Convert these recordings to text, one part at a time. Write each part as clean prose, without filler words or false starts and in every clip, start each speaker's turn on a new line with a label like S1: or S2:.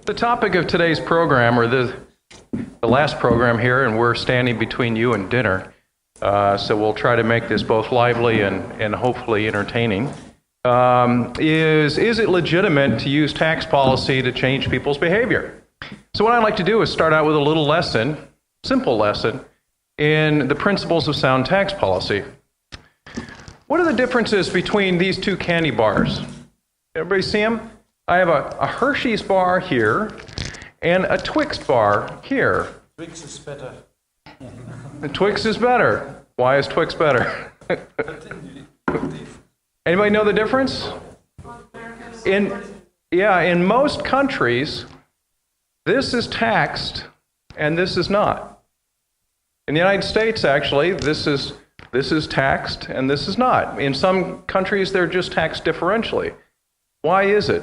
S1: The topic of today's program, or the last program here, and we're standing between you and dinner, so we'll try to make this both lively and hopefully entertaining, is it legitimate to use tax policy to change people's behavior? So what I'd like to do is start out with a little lesson, simple lesson, in the principles of sound tax policy. What are the differences between these two candy bars? Everybody see them? I have a Hershey's bar here and a Twix bar here.
S2: Twix is better.
S1: The Twix is better. Why is Twix better? Anybody know the difference? In most countries, this is taxed and this is not. In the United States, actually, this is taxed and this is not. In some countries, they're just taxed differentially. Why is it?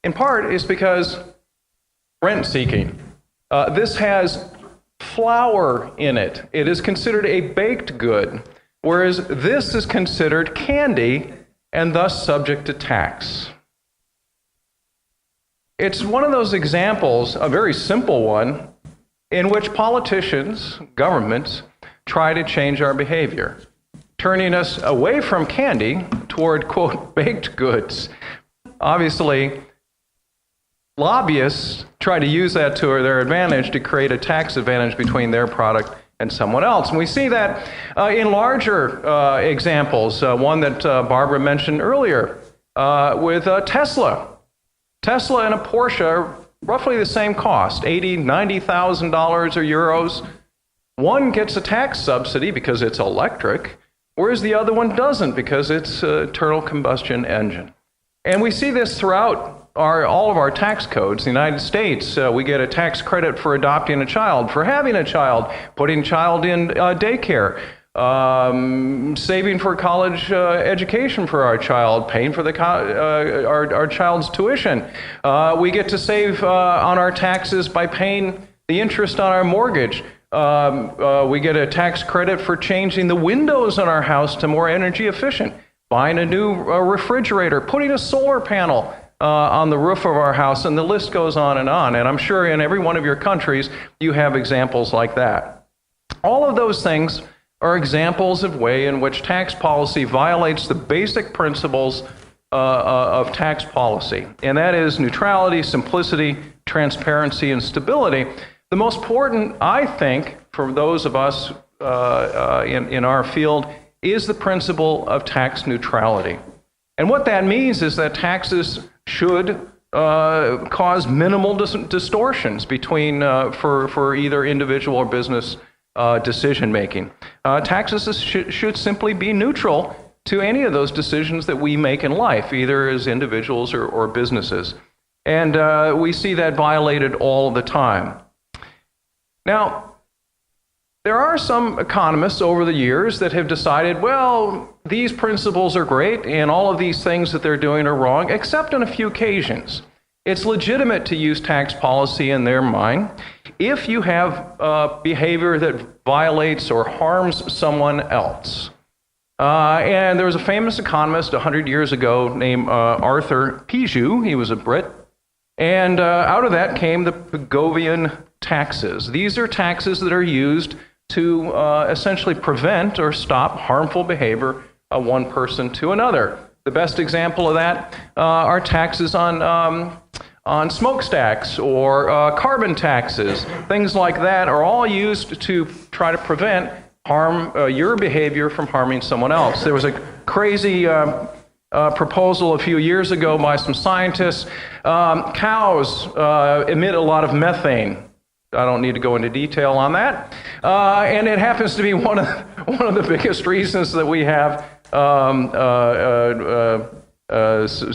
S1: In part, it's because rent seeking. This has flour in it. It is considered a baked good, whereas this is considered candy and thus subject to tax. It's one of those examples, a very simple one, in which politicians, governments, try to change our behavior, turning us away from candy toward, quote, baked goods. Obviously, lobbyists try to use that to their advantage to create a tax advantage between their product and someone else. And we see that in larger examples, one that Barbara mentioned earlier with Tesla. Tesla and a Porsche are roughly the same cost, $80,000, $90,000 or euros. One gets a tax subsidy because it's electric, whereas the other one doesn't because it's an internal combustion engine. And we see this throughout all of our tax codes. In the United States, we get a tax credit for adopting a child, for having a child, putting a child in daycare, saving for college education for our child, paying for our child's tuition. We get to save on our taxes by paying the interest on our mortgage. We get a tax credit for changing the windows on our house to more energy efficient, buying a new refrigerator, putting a solar panel on the roof of our house, and the list goes on. And I'm sure in every one of your countries, you have examples like that. All of those things are examples of way in which tax policy violates the basic principles of tax policy, and that is neutrality, simplicity, transparency, and stability. The most important, I think, for those of us in our field is the principle of tax neutrality. And what that means is that taxes should cause minimal distortions between for either individual or business decision making. Taxes should simply be neutral to any of those decisions that we make in life, either as individuals or businesses. And we see that violated all the time. Now, there are some economists over the years that have decided, well, these principles are great and all of these things that they're doing are wrong, except on a few occasions. It's legitimate to use tax policy in their mind if you have behavior that violates or harms someone else. And there was a famous economist 100 years ago named Arthur Pijou. He was a Brit. And out of that came the Pigovian taxes. These are taxes that are used to essentially prevent or stop harmful behavior of one person to another. The best example of that are taxes on smokestacks or carbon taxes. Things like that are all used to try to prevent your behavior from harming someone else. There was a crazy proposal a few years ago by some scientists. Cows emit a lot of methane. I don't need to go into detail on that. And it happens to be one of the biggest reasons that we have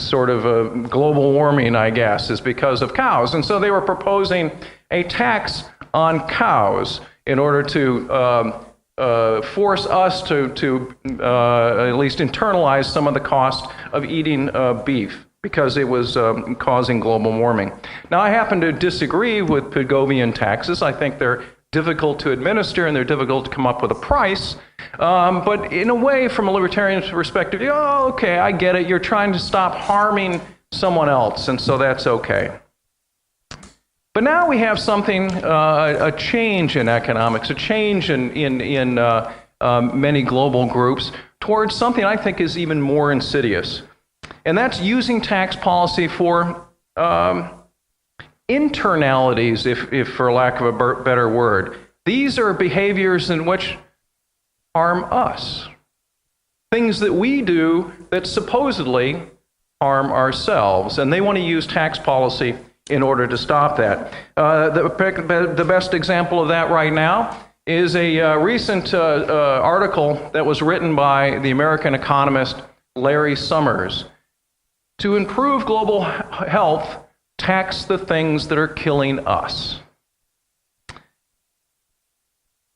S1: sort of global warming, I guess, is because of cows. And so they were proposing a tax on cows in order to force us to at least internalize some of the cost of eating beef, because it was causing global warming. Now, I happen to disagree with Pigovian taxes. I think they're difficult to administer and they're difficult to come up with a price. But in a way, from a libertarian perspective, oh, okay, I get it. You're trying to stop harming someone else, and so that's okay. But now we have something, a change in economics, a change in many global groups towards something I think is even more insidious. And that's using tax policy for internalities, if for lack of a better word. These are behaviors in which harm us. Things that we do that supposedly harm ourselves. And they want to use tax policy in order to stop that. The best example of that right now is a recent article that was written by the American economist Larry Summers. To improve global health, tax the things that are killing us.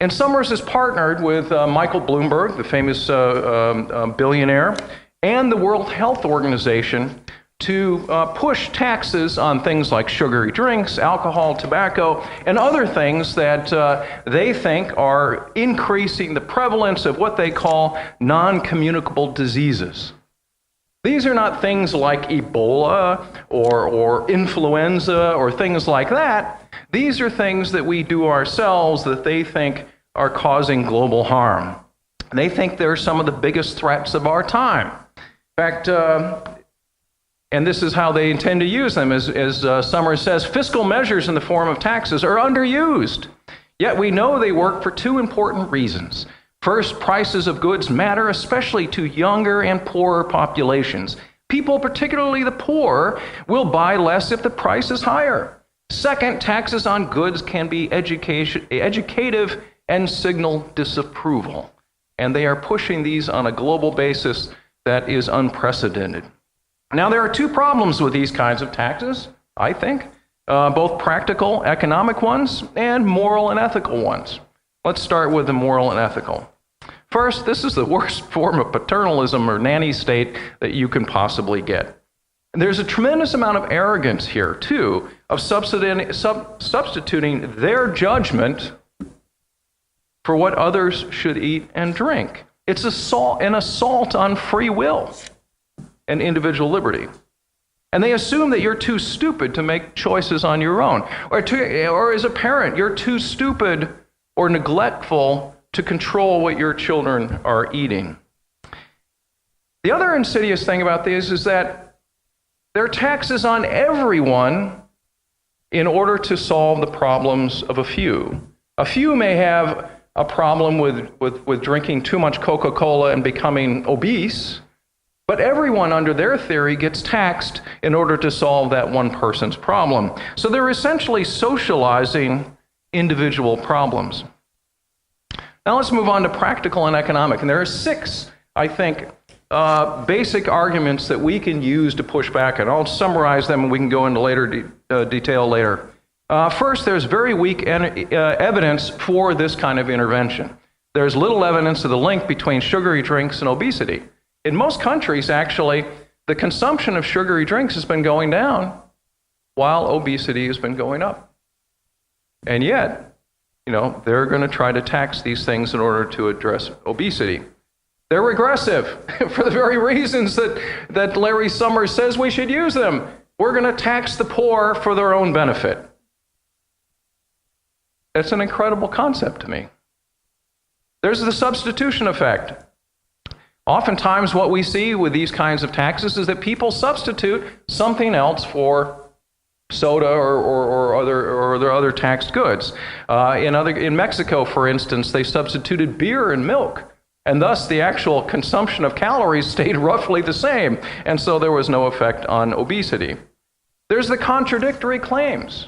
S1: And Summers has partnered with Michael Bloomberg, the famous billionaire, and the World Health Organization to push taxes on things like sugary drinks, alcohol, tobacco, and other things that they think are increasing the prevalence of what they call non-communicable diseases. These are not things like Ebola or influenza or things like that. These are things that we do ourselves that they think are causing global harm. They think they're some of the biggest threats of our time. In fact, and this is how they intend to use them, as Summers says, fiscal measures in the form of taxes are underused. Yet we know they work for two important reasons. First, prices of goods matter, especially to younger and poorer populations. People, particularly the poor, will buy less if the price is higher. Second, taxes on goods can be educative and signal disapproval. And they are pushing these on a global basis that is unprecedented. Now, there are two problems with these kinds of taxes, I think, both practical, economic ones, and moral and ethical ones. Let's start with the moral and ethical. First, this is the worst form of paternalism or nanny state that you can possibly get. And there's a tremendous amount of arrogance here, too, of substituting their judgment for what others should eat and drink. It's an assault on free will and individual liberty. And they assume that you're too stupid to make choices on your own. Or as a parent, you're too stupid or neglectful to control what your children are eating. The other insidious thing about these is that they're taxes on everyone in order to solve the problems of a few. A few may have a problem with drinking too much Coca-Cola and becoming obese, but everyone under their theory gets taxed in order to solve that one person's problem. So they're essentially socializing individual problems. Now let's move on to practical and economic. And there are 6, I think, basic arguments that we can use to push back. And I'll summarize them and we can go into detail later. First, there's very weak evidence for this kind of intervention. There's little evidence of the link between sugary drinks and obesity. In most countries, actually, the consumption of sugary drinks has been going down while obesity has been going up. And yet, they're going to try to tax these things in order to address obesity. They're regressive for the very reasons that Larry Summers says we should use them. We're going to tax the poor for their own benefit. That's an incredible concept to me. There's the substitution effect. Oftentimes what we see with these kinds of taxes is that people substitute something else for soda or other taxed goods. In Mexico, for instance, they substituted beer and milk, and thus the actual consumption of calories stayed roughly the same, and so there was no effect on obesity. There's the contradictory claims.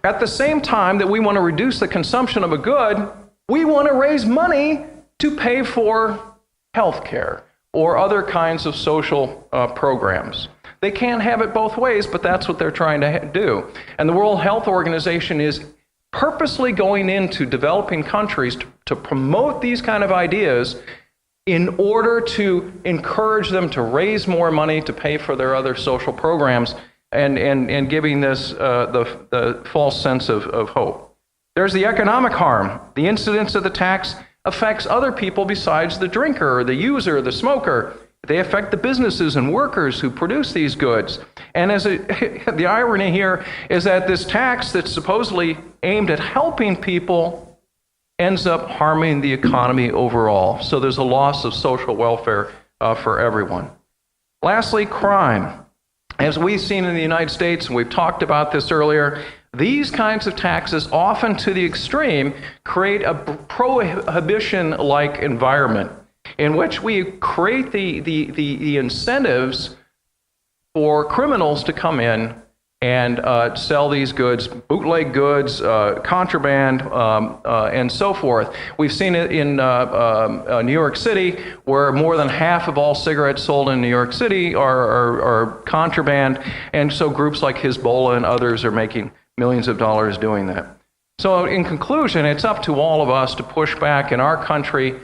S1: At the same time that we want to reduce the consumption of a good, we want to raise money to pay for health care or other kinds of social programs. They can't have it both ways, but that's what they're trying to do. And the World Health Organization is purposely going into developing countries to promote these kind of ideas in order to encourage them to raise more money to pay for their other social programs and giving this the false sense of hope. There's the economic harm. The incidence of the tax affects other people besides the drinker or the user or the smoker. They affect the businesses and workers who produce these goods. And the irony here is that this tax that's supposedly aimed at helping people ends up harming the economy overall. So there's a loss of social welfare for everyone. Lastly, crime. As we've seen in the United States, and we've talked about this earlier, these kinds of taxes, often to the extreme, create a prohibition-like environment in which we create the incentives for criminals to come in and sell these goods, bootleg goods, contraband, and so forth. We've seen it in New York City, where more than half of all cigarettes sold in New York City are contraband, and so groups like Hezbollah and others are making millions of dollars doing that. So in conclusion, it's up to all of us to push back in our country,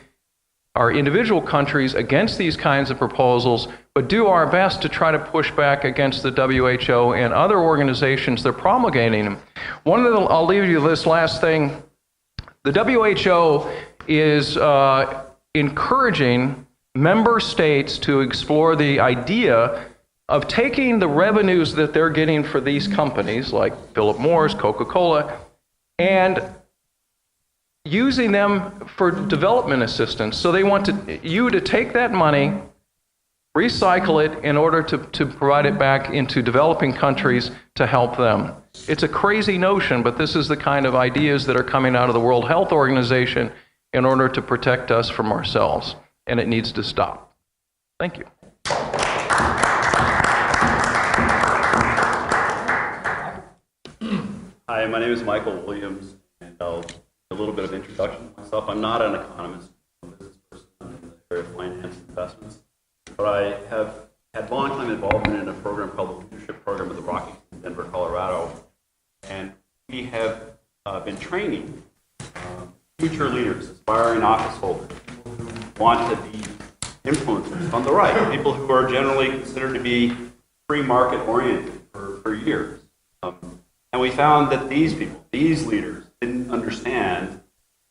S1: our individual countries, against these kinds of proposals, but do our best to try to push back against the WHO and other organizations that are promulgating them. I'll leave you this last thing. The WHO is encouraging member states to explore the idea of taking the revenues that they're getting for these companies, like Philip Morris, Coca-Cola, and using them for development assistance. So they want you to take that money, recycle it in order to provide it back into developing countries to help them. It's a crazy notion, but this is the kind of ideas that are coming out of the World Health Organization in order to protect us from ourselves, and it needs to stop. Thank you.
S2: Hi, my name is Michael Williams, and I'll do a little bit of introduction to myself. I'm not an economist, I'm a business person. I'm in the area of finance and investments, but I have had long-time involvement in a program called the Leadership Program of the Rockies in Denver, Colorado, and we have been training future leaders, aspiring office holders, people who want to be influencers on the right, people who are generally considered to be free market oriented for years. And we found that these people, these leaders, didn't understand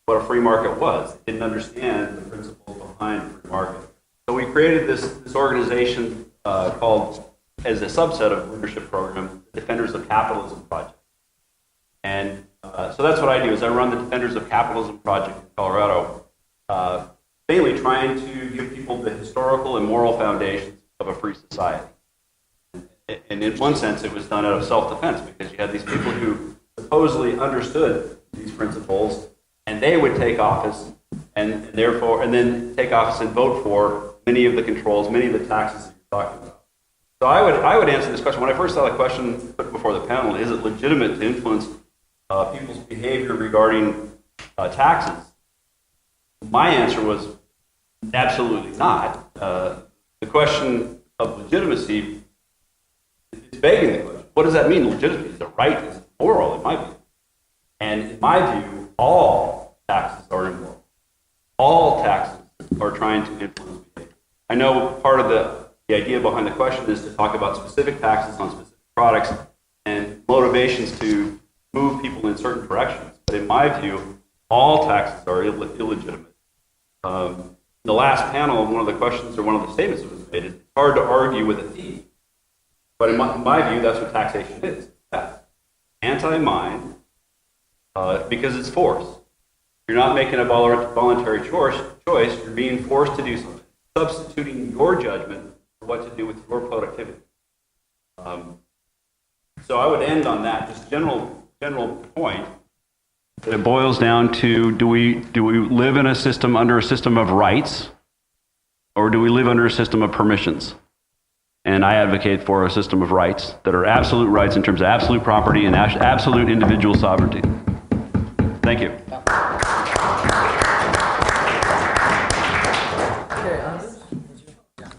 S2: what a free market was. They didn't understand the principles behind a free market. So we created this organization called, as a subset of the leadership program, the Defenders of Capitalism Project. And so that's what I do, is I run the Defenders of Capitalism Project in Colorado, mainly trying to give people the historical and moral foundations of a free society. And in one sense, it was done out of self-defense, because you had these people who supposedly understood these principles, and they would take office, and then take office and vote for many of the controls, many of the taxes that you're talking about. So I would answer this question. When I first saw the question put before the panel, is it legitimate to influence people's behavior regarding taxes? My answer was absolutely not. The question of legitimacy is begging the question. What does that mean, legitimacy? Is it right? Is it moral, in my view? And in my view, all taxes are immoral. All taxes are trying to influence behavior. I know part of the idea behind the question is to talk about specific taxes on specific products and motivations to move people in certain directions. But in my view, all taxes are illegitimate. In the last panel, one of the questions or one of the statements that was made is it's hard to argue with a thief. But in my view, that's what taxation is. That's anti-mine because it's force. You're not making a voluntary choice. You're being forced to do something, substituting your judgment for what to do with your productivity. So I would end on that, just general point. It boils down to, do we live in a system under a system of rights, or do we live under a system of permissions? And I advocate for a system of rights that are absolute rights in terms of absolute property and absolute individual sovereignty. Thank you.
S3: Okay, Anders? Yeah.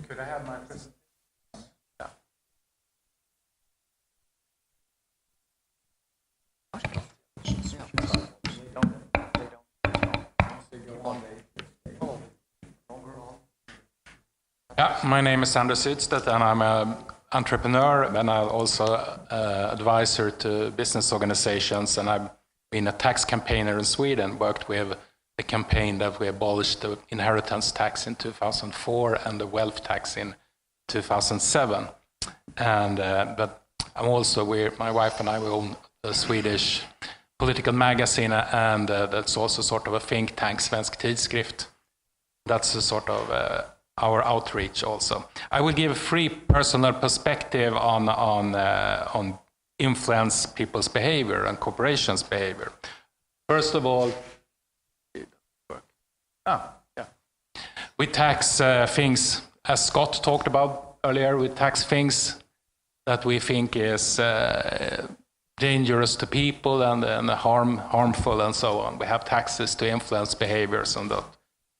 S3: Could I have my presentation? Yeah.
S4: Yeah, my name is Ydstedt, and I'm an entrepreneur, and I'm also advisor to business organizations, and I've been a tax campaigner in Sweden, worked with the campaign that we abolished the inheritance tax in 2004 and the wealth tax in 2007. And but I'm also, my wife and I, we own a Swedish political magazine, and that's also sort of a think tank, Svensk Tidskrift. That's a sort of our outreach also. I will give a free personal perspective on influence people's behavior and corporations' behavior. First of all, we tax things, as Scott talked about earlier, we tax things that we think is dangerous to people and harmful and so on. We have taxes to influence behaviors and that.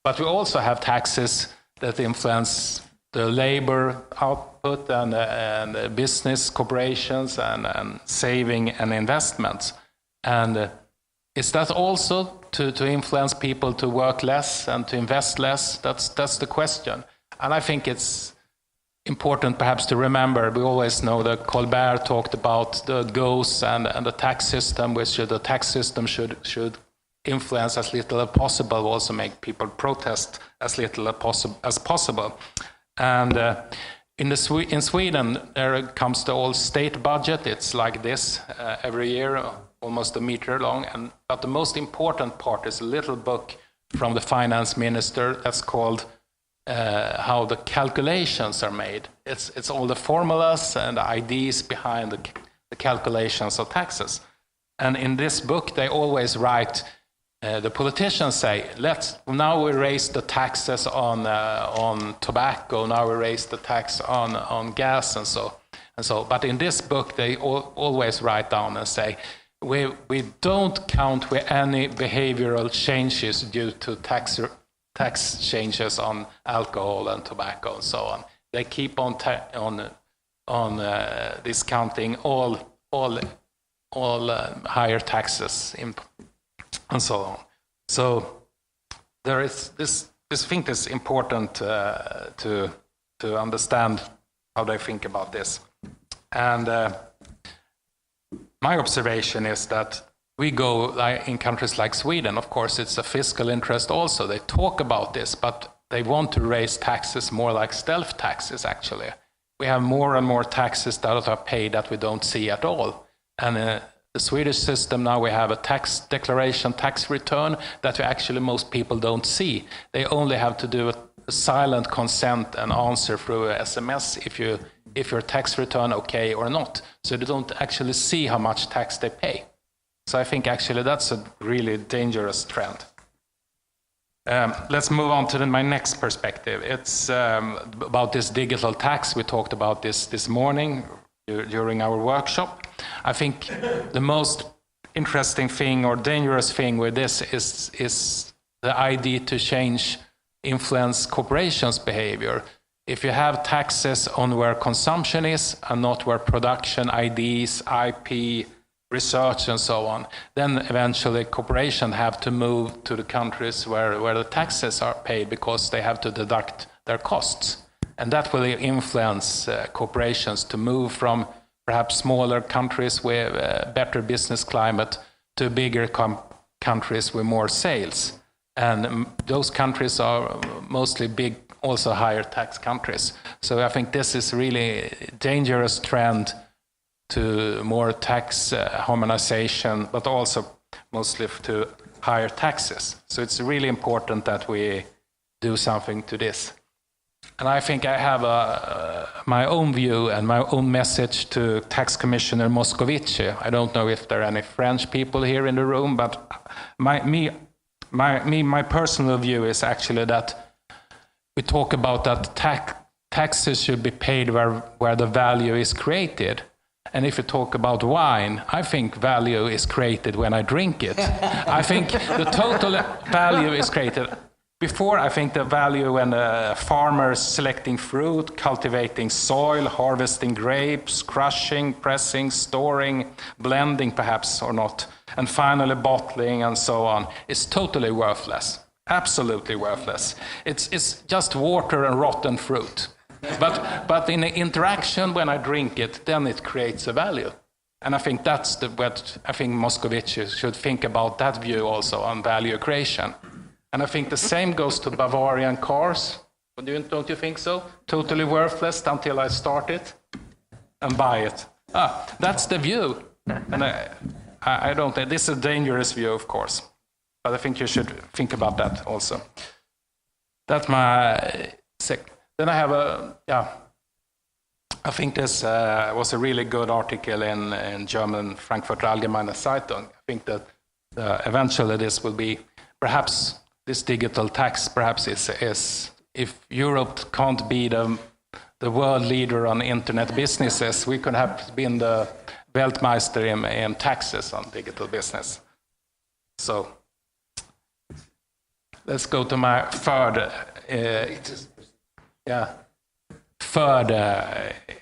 S4: But we also have taxes that influence the labor output and business corporations and saving and investments. And is that also to influence people to work less and to invest less? That's the question. And I think it's important perhaps to remember, we always know that Colbert talked about the goals and the tax system, which the tax system should influence as little as possible, also make people protest as little as possible. And in Sweden, there comes the old state budget. It's like this every year, almost a meter long. But the most important part is a little book from the finance minister that's called how the calculations are made. It's all the formulas and the ideas behind the calculations of taxes. And in this book, they always write, the politicians say, now we raise the taxes on tobacco, now we raise the tax on gas and so. But in this book, they always write down and say, we don't count with any behavioral changes due to tax changes on alcohol and tobacco and so on. They keep on discounting all higher taxes and so on. So there is this thing that's important to understand how they think about this. And my observation is that we go in countries like Sweden, of course, it's a fiscal interest also. They talk about this, but they want to raise taxes more like stealth taxes, actually. We have more and more taxes that are paid that we don't see at all. And the Swedish system now, we have a tax declaration, tax return that actually most people don't see. They only have to do a silent consent and answer through a SMS if your tax return okay or not. So they don't actually see how much tax they pay. So I think actually that's a really dangerous trend. Let's move on to my next perspective. It's about this digital tax. We talked about this morning during our workshop. I think the most interesting thing or dangerous thing with this is the idea to influence corporations' behavior. If you have taxes on where consumption is and not where production, IDs, IP, research and so on, then eventually corporations have to move to the countries where the taxes are paid because they have to deduct their costs. And that will influence corporations to move from perhaps smaller countries with better business climate to bigger countries with more sales. And those countries are mostly big, also higher tax countries. So I think this is really a dangerous trend to more tax harmonization, but also mostly to higher taxes. So it's really important that we do something to this. And I think I have my own view and my own message to Tax Commissioner Moscovici. I don't know if there are any French people here in the room, but my personal view is actually that we talk about that taxes should be paid where the value is created. And if you talk about wine, I think value is created when I drink it. I think the total value is created. Before, I think the value when farmers selecting fruit, cultivating soil, harvesting grapes, crushing, pressing, storing, blending perhaps or not, and finally bottling and so on, is totally worthless. Absolutely worthless. It's just water and rotten fruit. But in the interaction when I drink it, then it creates a value. And I think that's what I think Moscovici should think about, that view also on value creation. And I think the same goes to Bavarian cars. Don't you think so? Totally worthless until I start it and buy it. That's the view. And I don't think this is a dangerous view, of course. But I think you should think about that also. That's my Then I have I think this was a really good article in German Frankfurter Allgemeine Zeitung. I think that eventually this will be, perhaps this digital tax perhaps is if Europe can't be the world leader on internet businesses, we could have been the Weltmeister in taxes on digital business. So let's go to my third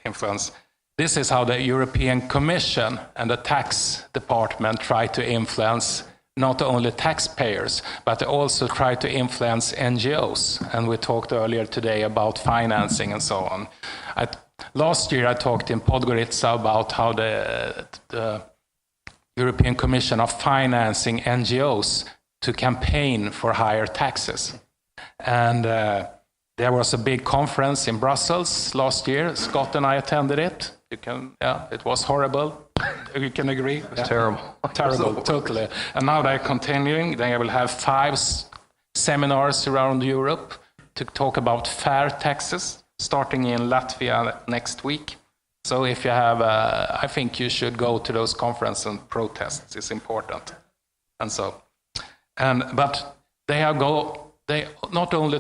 S4: influence. This is how the European Commission and the tax department try to influence not only taxpayers, but also try to influence NGOs. And we talked earlier today about financing and so on. Last year I talked in Podgorica about how the European Commission are financing NGOs to campaign for higher taxes. And there was a big conference in Brussels last year. Scott and I attended it. It was horrible. You can agree?
S1: It was terrible.
S4: Terrible, totally. And now they're continuing. They will have 5 seminars around Europe to talk about fair taxes, starting in Latvia next week. So if you have, I think you should go to those conferences and protests. It's important. And so, but they not only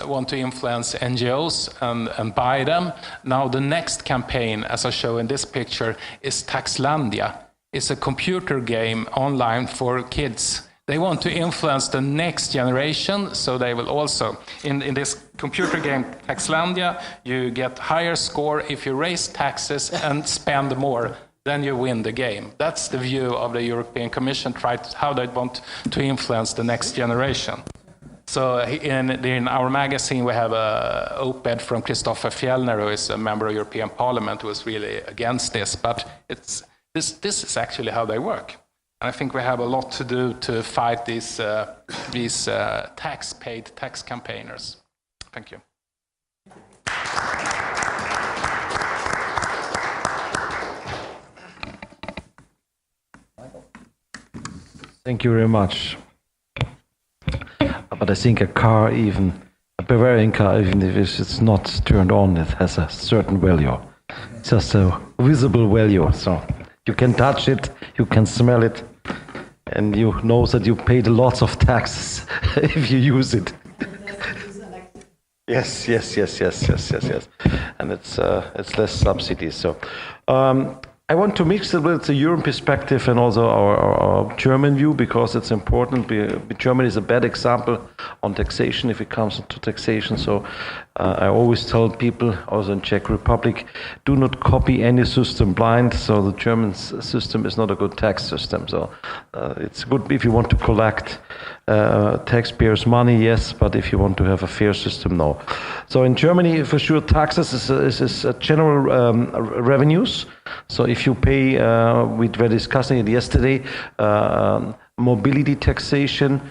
S4: want to influence NGOs and buy them. Now the next campaign, as I show in this picture, is Taxlandia. It's a computer game online for kids. They want to influence the next generation, so they will also, in this computer game Taxlandia, you get higher score if you raise taxes and spend more. Then you win the game. That's the view of the European Commission, how they want to influence the next generation. So in our magazine, we have an op-ed from Christopher Fjellner, who is a member of European Parliament, who is really against this. But this is actually how they work. And I think we have a lot to do to fight these tax-paid tax campaigners. Thank you.
S5: Thank you very much. But I think a Bavarian car, even if it's not turned on, it has a certain value. It's just a visible value. So you can touch it, you can smell it, and you know that you paid lots of taxes if you use it. Yes. And it's less subsidies. So I want to mix it with the European perspective and also our German view, because it's important. Germany is a bad example on taxation if it comes to taxation. So I always tell people, also in Czech Republic, do not copy any system blind. So the German system is not a good tax system. So it's good if you want to collect taxpayers' money, yes, but if you want to have a fair system, no. So in Germany, for sure, taxes is general revenues. So if you pay, we were discussing it yesterday, mobility taxation,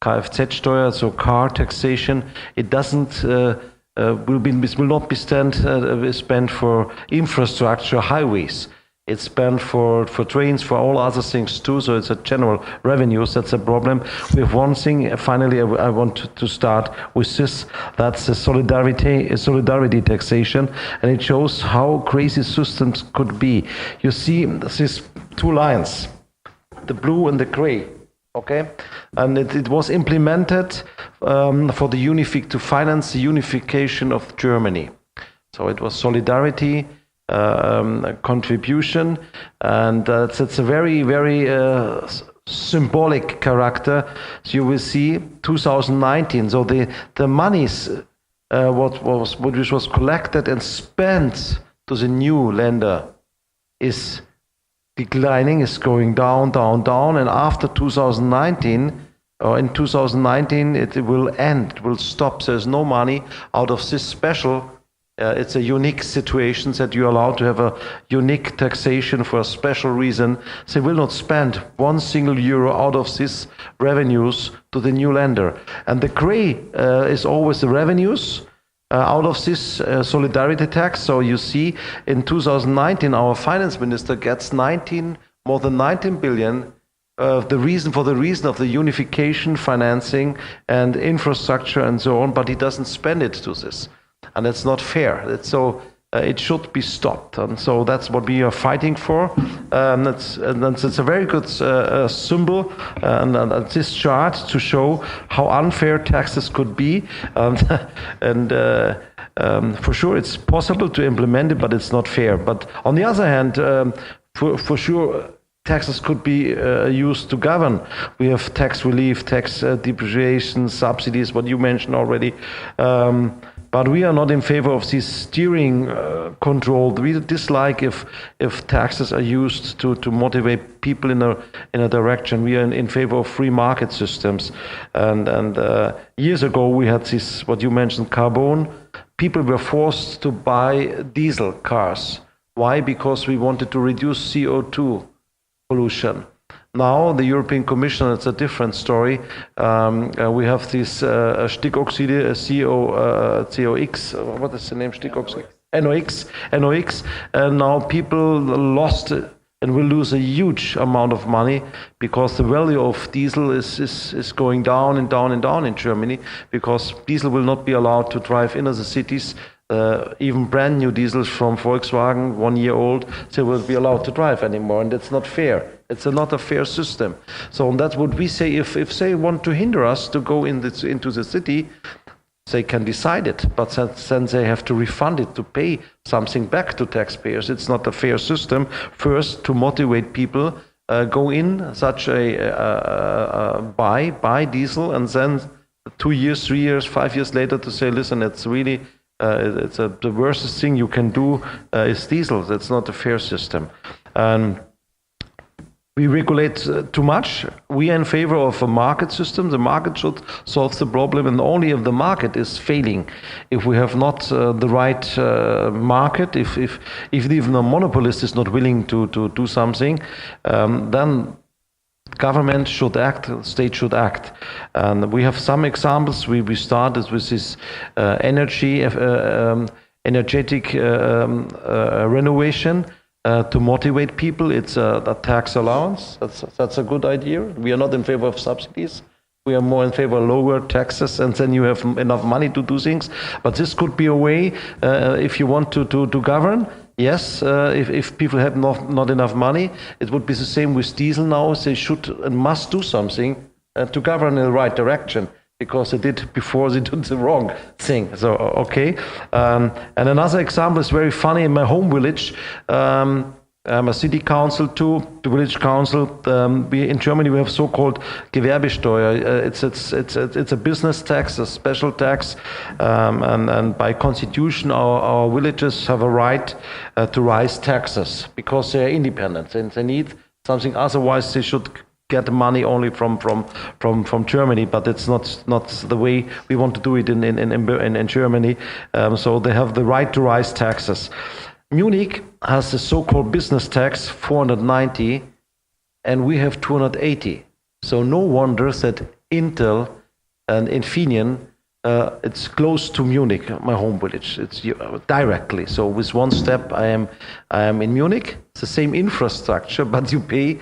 S5: Kfz-Steuer, so car taxation, it doesn't will not be spent for infrastructure, highways. It's spent for trains, for all other things too, so it's a general revenues. That's a problem. We have one thing, finally, I want to start with this. That's the solidarity taxation, and it shows how crazy systems could be. You see these 2 lines, the blue and the gray, okay? And it was implemented for to finance the unification of Germany. So it was solidarity, contribution, and it's a very, very symbolic character. So you will see 2019. So the monies which was collected and spent to the new lender is declining, is going down, and after 2019. In 2019, it will end. It will stop. There's no money out of this special It's a unique situation that you're allowed to have a unique taxation for a special reason. They will not spend one single euro out of these revenues to the new lender. And the gray is always the revenues out of this solidarity tax. So you see in 2019 our finance minister gets more than 19 billion the reason of the unification financing and infrastructure and so on, but he doesn't spend it to this. And that's not fair. It should be stopped. And so that's what we are fighting for. It's a very good symbol and this chart to show how unfair taxes could be. And for sure it's possible to implement it, but it's not fair. But on the other hand, for sure, taxes could be used to govern. We have tax relief, tax depreciation, subsidies, what you mentioned already. But we are not in favor of this steering control. We dislike if taxes are used to motivate people in a direction. We are in favor of free market systems. And years ago we had this, what you mentioned, carbon. People were forced to buy diesel cars. Why? Because we wanted to reduce CO2 pollution. Now the European Commission, it's a different story. We have this Stickoxide, COX, what is the name? Stickoxide? NOx. And now people lost and will lose a huge amount of money because the value of diesel is going down and down and down in Germany, because diesel will not be allowed to drive into the cities. Even brand new diesels from Volkswagen, 1 year old, they won't be allowed to drive anymore, and that's not fair. It's not a fair system. So that's what we say. If they want to hinder us to go into the city, they can decide it, but then they have to refund it, to pay something back to taxpayers. It's not a fair system. First, to motivate people, go in such buy diesel, and then 2 years, 3 years, 5 years later to say, listen, it's really the worst thing you can do is diesel. That's not a fair system. We regulate too much. We are in favor of a market system. The market should solve the problem, and only if the market is failing, if we have not the right market, if even a monopolist is not willing to do something, then government should act, state should act. And we have some examples. We started with this energetic renovation to motivate people. It's a tax allowance. That's a good idea. We are not in favor of subsidies. We are more in favor of lower taxes, and then you have enough money to do things. But this could be a way if you want to govern. Yes, if people have not enough money, it would be the same with diesel now. They should and must do something to govern in the right direction, because they did before, they did the wrong thing. So, okay. And another example is very funny. In my home village, I'm a city council too, the village council. In Germany we have so-called Gewerbesteuer. It's a business tax, a special tax, and by constitution our villages have a right to raise taxes because they are independent and they need something. Otherwise they should get money only from Germany, but it's not the way we want to do it in Germany. So they have the right to raise taxes. Munich has the so-called business tax, 490, and we have 280. So no wonder that Intel and Infineon, it's close to Munich, my home village. It's directly. So with one step, I am in Munich. It's the same infrastructure, but you pay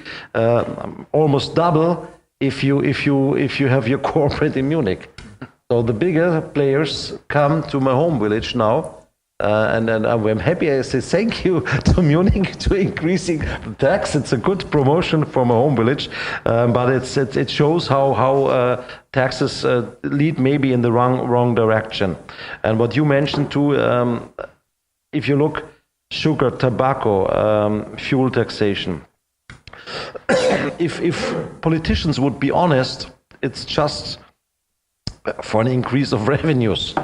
S5: almost double if you have your corporate in Munich. So the bigger players come to my home village now. And I'm happy. I say thank you to Munich to increasing the tax. It's a good promotion for my home village, but it shows how taxes lead maybe in the wrong direction. And what you mentioned too, if you look, sugar, tobacco, fuel taxation. If politicians would be honest, it's just for an increase of revenues.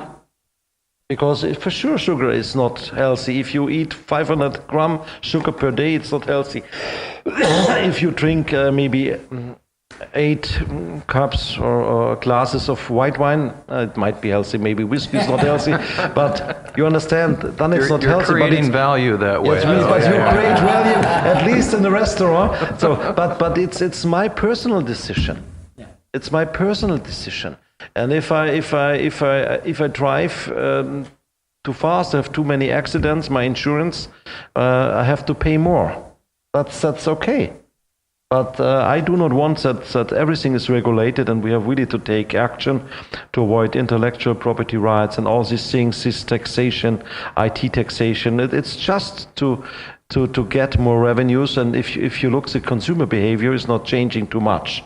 S5: Because for sure sugar is not healthy. If you eat 500 grams sugar per day, it's not healthy. If you drink maybe 8 cups or glasses of white wine. It might be healthy, maybe whiskey is not healthy, but you understand, then it's not
S1: You're
S5: healthy.
S1: creating
S5: but it's,
S1: value that way.
S5: Yes, but you create value, at least in the restaurant. So, but it's my personal decision. It's my personal decision. And if I drive too fast, I have too many accidents, my insurance, I have to pay more. That's okay. But I do not want that everything is regulated, and we have really to take action to avoid intellectual property rights and all these things, this taxation, IT taxation. It's just to get more revenues, and if you look, the consumer behavior is not changing too much.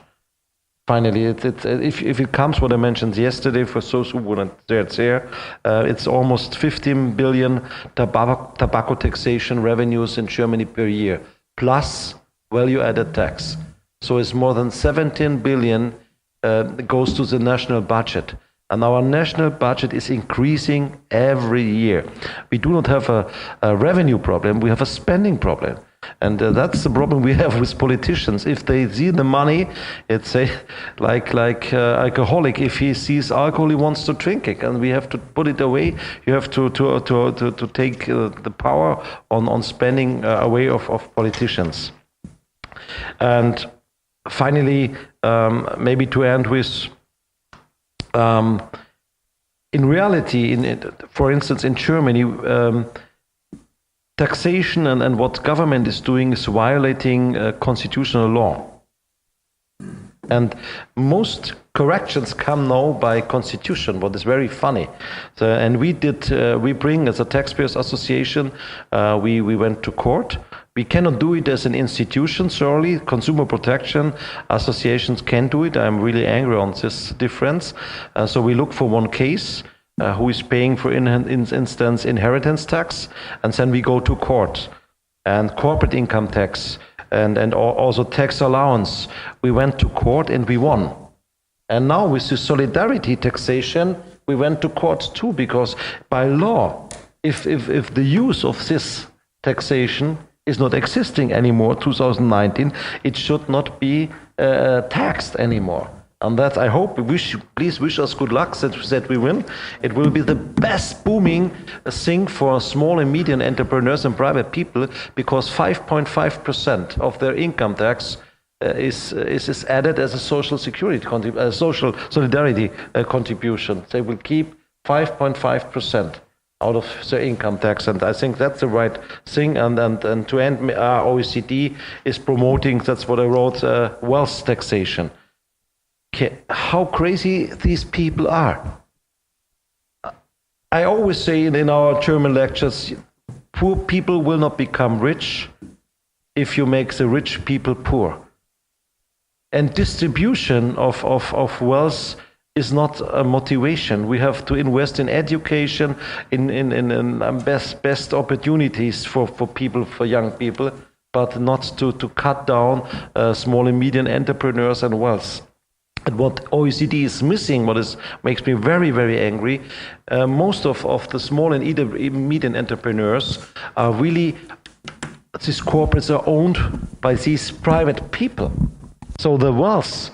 S5: Finally, if it comes, what I mentioned yesterday, for those who weren't there, it's almost 15 billion tobacco taxation revenues in Germany per year, plus value-added tax. So it's more than 17 billion goes to the national budget. And our national budget is increasing every year. We do not have a revenue problem, we have a spending problem. And that's the problem we have with politicians. If they see the money, it's like alcoholic. If he sees alcohol, he wants to drink it, and we have to put it away. You have to take the power on spending away of politicians. And finally, maybe to end with, in reality, for instance, in Germany, taxation and what government is doing is violating constitutional law. And most corrections come now by constitution, what is very funny. So, and we bring, as a Taxpayers Association, we went to court. We cannot do it as an institution, surely. Consumer protection associations can do it. I'm really angry on this difference. So we look for one case. Who is paying, for instance, inheritance tax, and then we go to court, and corporate income tax, and also tax allowance. We went to court and we won. And now with the solidarity taxation, we went to court too, because by law, if the use of this taxation is not existing anymore, 2019, it should not be taxed anymore. And that I hope, please wish us good luck that we win. It will be the best booming thing for small and medium entrepreneurs and private people, because 5.5% of their income tax is added as a social security, social solidarity contribution. They will keep 5.5% out of their income tax, and I think that's the right thing. And to end, OECD is promoting, that's what I wrote, wealth taxation. How crazy these people are. I always say in our German lectures, poor people will not become rich if you make the rich people poor. And distribution of wealth is not a motivation. We have to invest in education, in best opportunities for people, for young people, but not to cut down small and medium entrepreneurs and wealth. And what OECD is missing, makes me very, very angry, most of the small and medium entrepreneurs are really, these corporates are owned by these private people. So the wealth,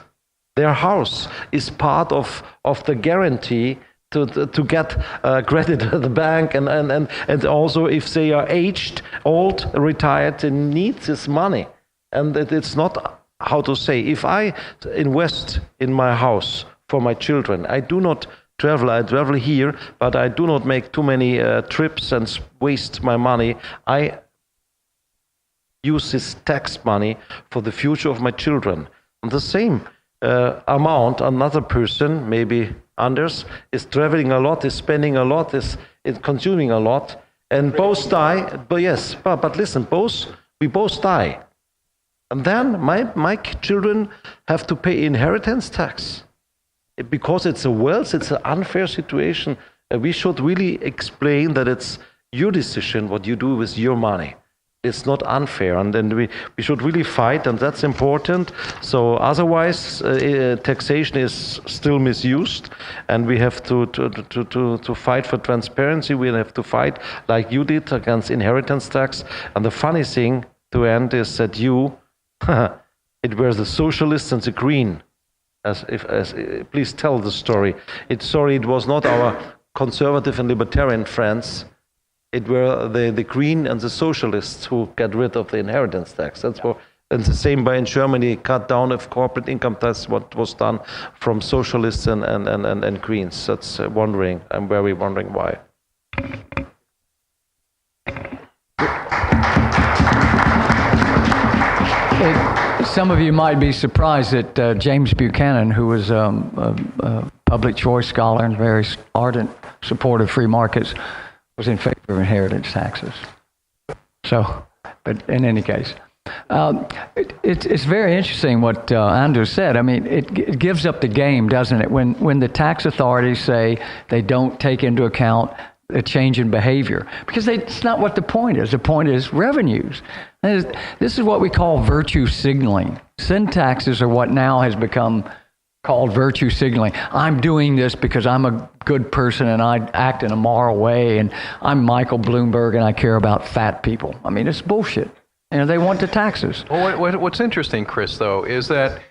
S5: their house, is part of the guarantee to get credit at the bank, and also if they are aged, old, retired, they need this money. And it's not, how to say, if I invest in my house for my children, I do not travel, I travel here, but I do not make too many trips and waste my money. I use this tax money for the future of my children. And the same amount, another person, maybe Anders, is traveling a lot, is spending a lot, is consuming a lot, and both die. But yes, but listen, we both die. And then my children have to pay inheritance tax. Because it's a wealth, it's an unfair situation. We should really explain that it's your decision what you do with your money. It's not unfair, and then we should really fight, and that's important. So otherwise, taxation is still misused, and we have to fight for transparency. We have to fight, like you did, against inheritance tax. And the funny thing to end is that you it were the socialists and the green. Please tell the story. It was not our conservative and libertarian friends. It were the green and the socialists who got rid of the inheritance tax. That's what. And the same by in Germany, cut down of corporate income tax. What was done from socialists and greens. That's wondering. I'm very wondering why.
S6: Some of you might be surprised that James Buchanan, who was a public choice scholar and very ardent supporter of free markets, was in favor of inheritance taxes. So, but in any case, it's very interesting what Anders said. I mean, it gives up the game, doesn't it? When the tax authorities say they don't take into account a change in behavior, because it's not what the point is. The point is revenues. This is what we call virtue signaling. Sin taxes are what now has become called virtue signaling. I'm doing this because I'm a good person and I act in a moral way, and I'm Michael Bloomberg and I care about fat people. I mean, it's bullshit. And they want the taxes.
S1: Well, what's interesting, Chris, though, is that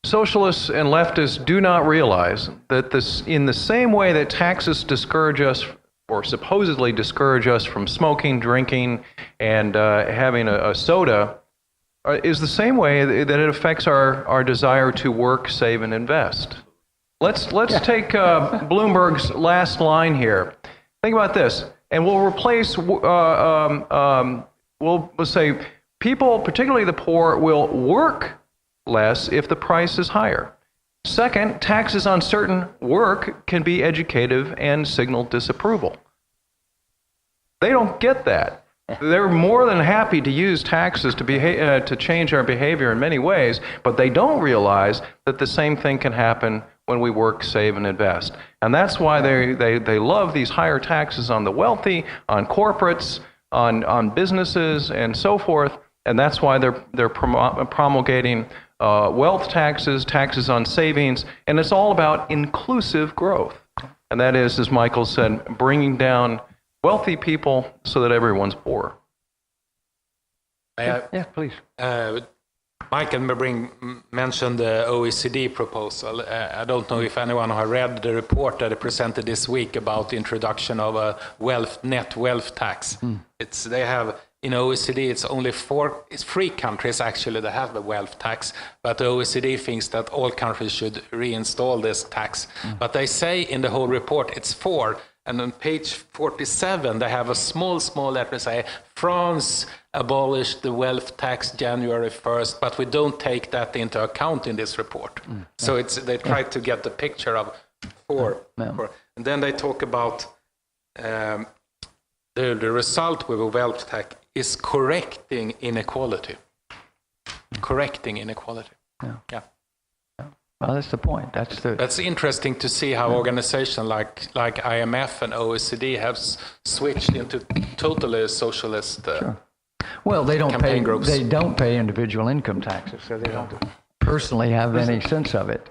S1: socialists and leftists do not realize that in the same way that taxes discourage us, or supposedly discourage us from smoking, drinking, and having a soda, is the same way that it affects our desire to work, save, and invest. Let's take Bloomberg's last line here. Think about this, and we'll replace. We'll say people, particularly the poor, will work less if the price is higher. Second, taxes on certain work can be educative and signal disapproval. They don't get that. They're more than happy to use taxes to change our behavior in many ways, but they don't realize that the same thing can happen when we work, save, and invest. And that's why they love these higher taxes on the wealthy, on corporates, on businesses, and so forth. And that's why they're promulgating wealth taxes, taxes on savings, and it's all about inclusive growth. And that is, as Michael said, bringing down wealthy people so that everyone's poor.
S6: Yeah, please.
S4: Michael mentioned the OECD proposal. I don't know if anyone has read the report that they presented this week about the introduction of a net wealth tax. They have in OECD, it's 3 countries actually that have the wealth tax, but the OECD thinks that all countries should reinstall this tax. But they say in the whole report it's 4. And on page 47, they have a small letter say, France abolished the wealth tax January 1st, but we don't take that into account in this report. So they try to get the picture of 4. And then they talk about the result with a wealth tax is correcting inequality. Correcting inequality. Yeah.
S6: Well, that's the point. That's
S4: interesting to see how organizations like IMF and OECD have switched into totally socialist
S6: well, they don't
S4: campaign
S6: pay
S4: groups.
S6: They don't pay individual income taxes, so they don't personally have any sense of it.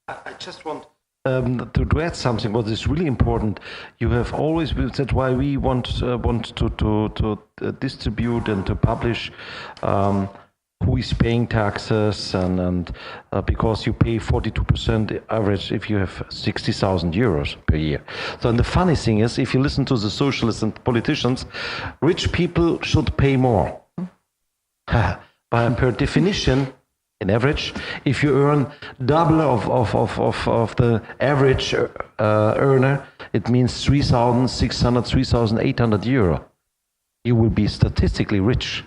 S5: I just want to add something. What is really important? You have always said why we want to distribute and to publish. Who is paying taxes and because you pay 42% average if you have 60,000 euros per year. So, and the funny thing is, if you listen to the socialists and politicians, rich people should pay more. But per definition, in average, if you earn double of the average earner, it means 3,600, 3,800 euro. You will be statistically rich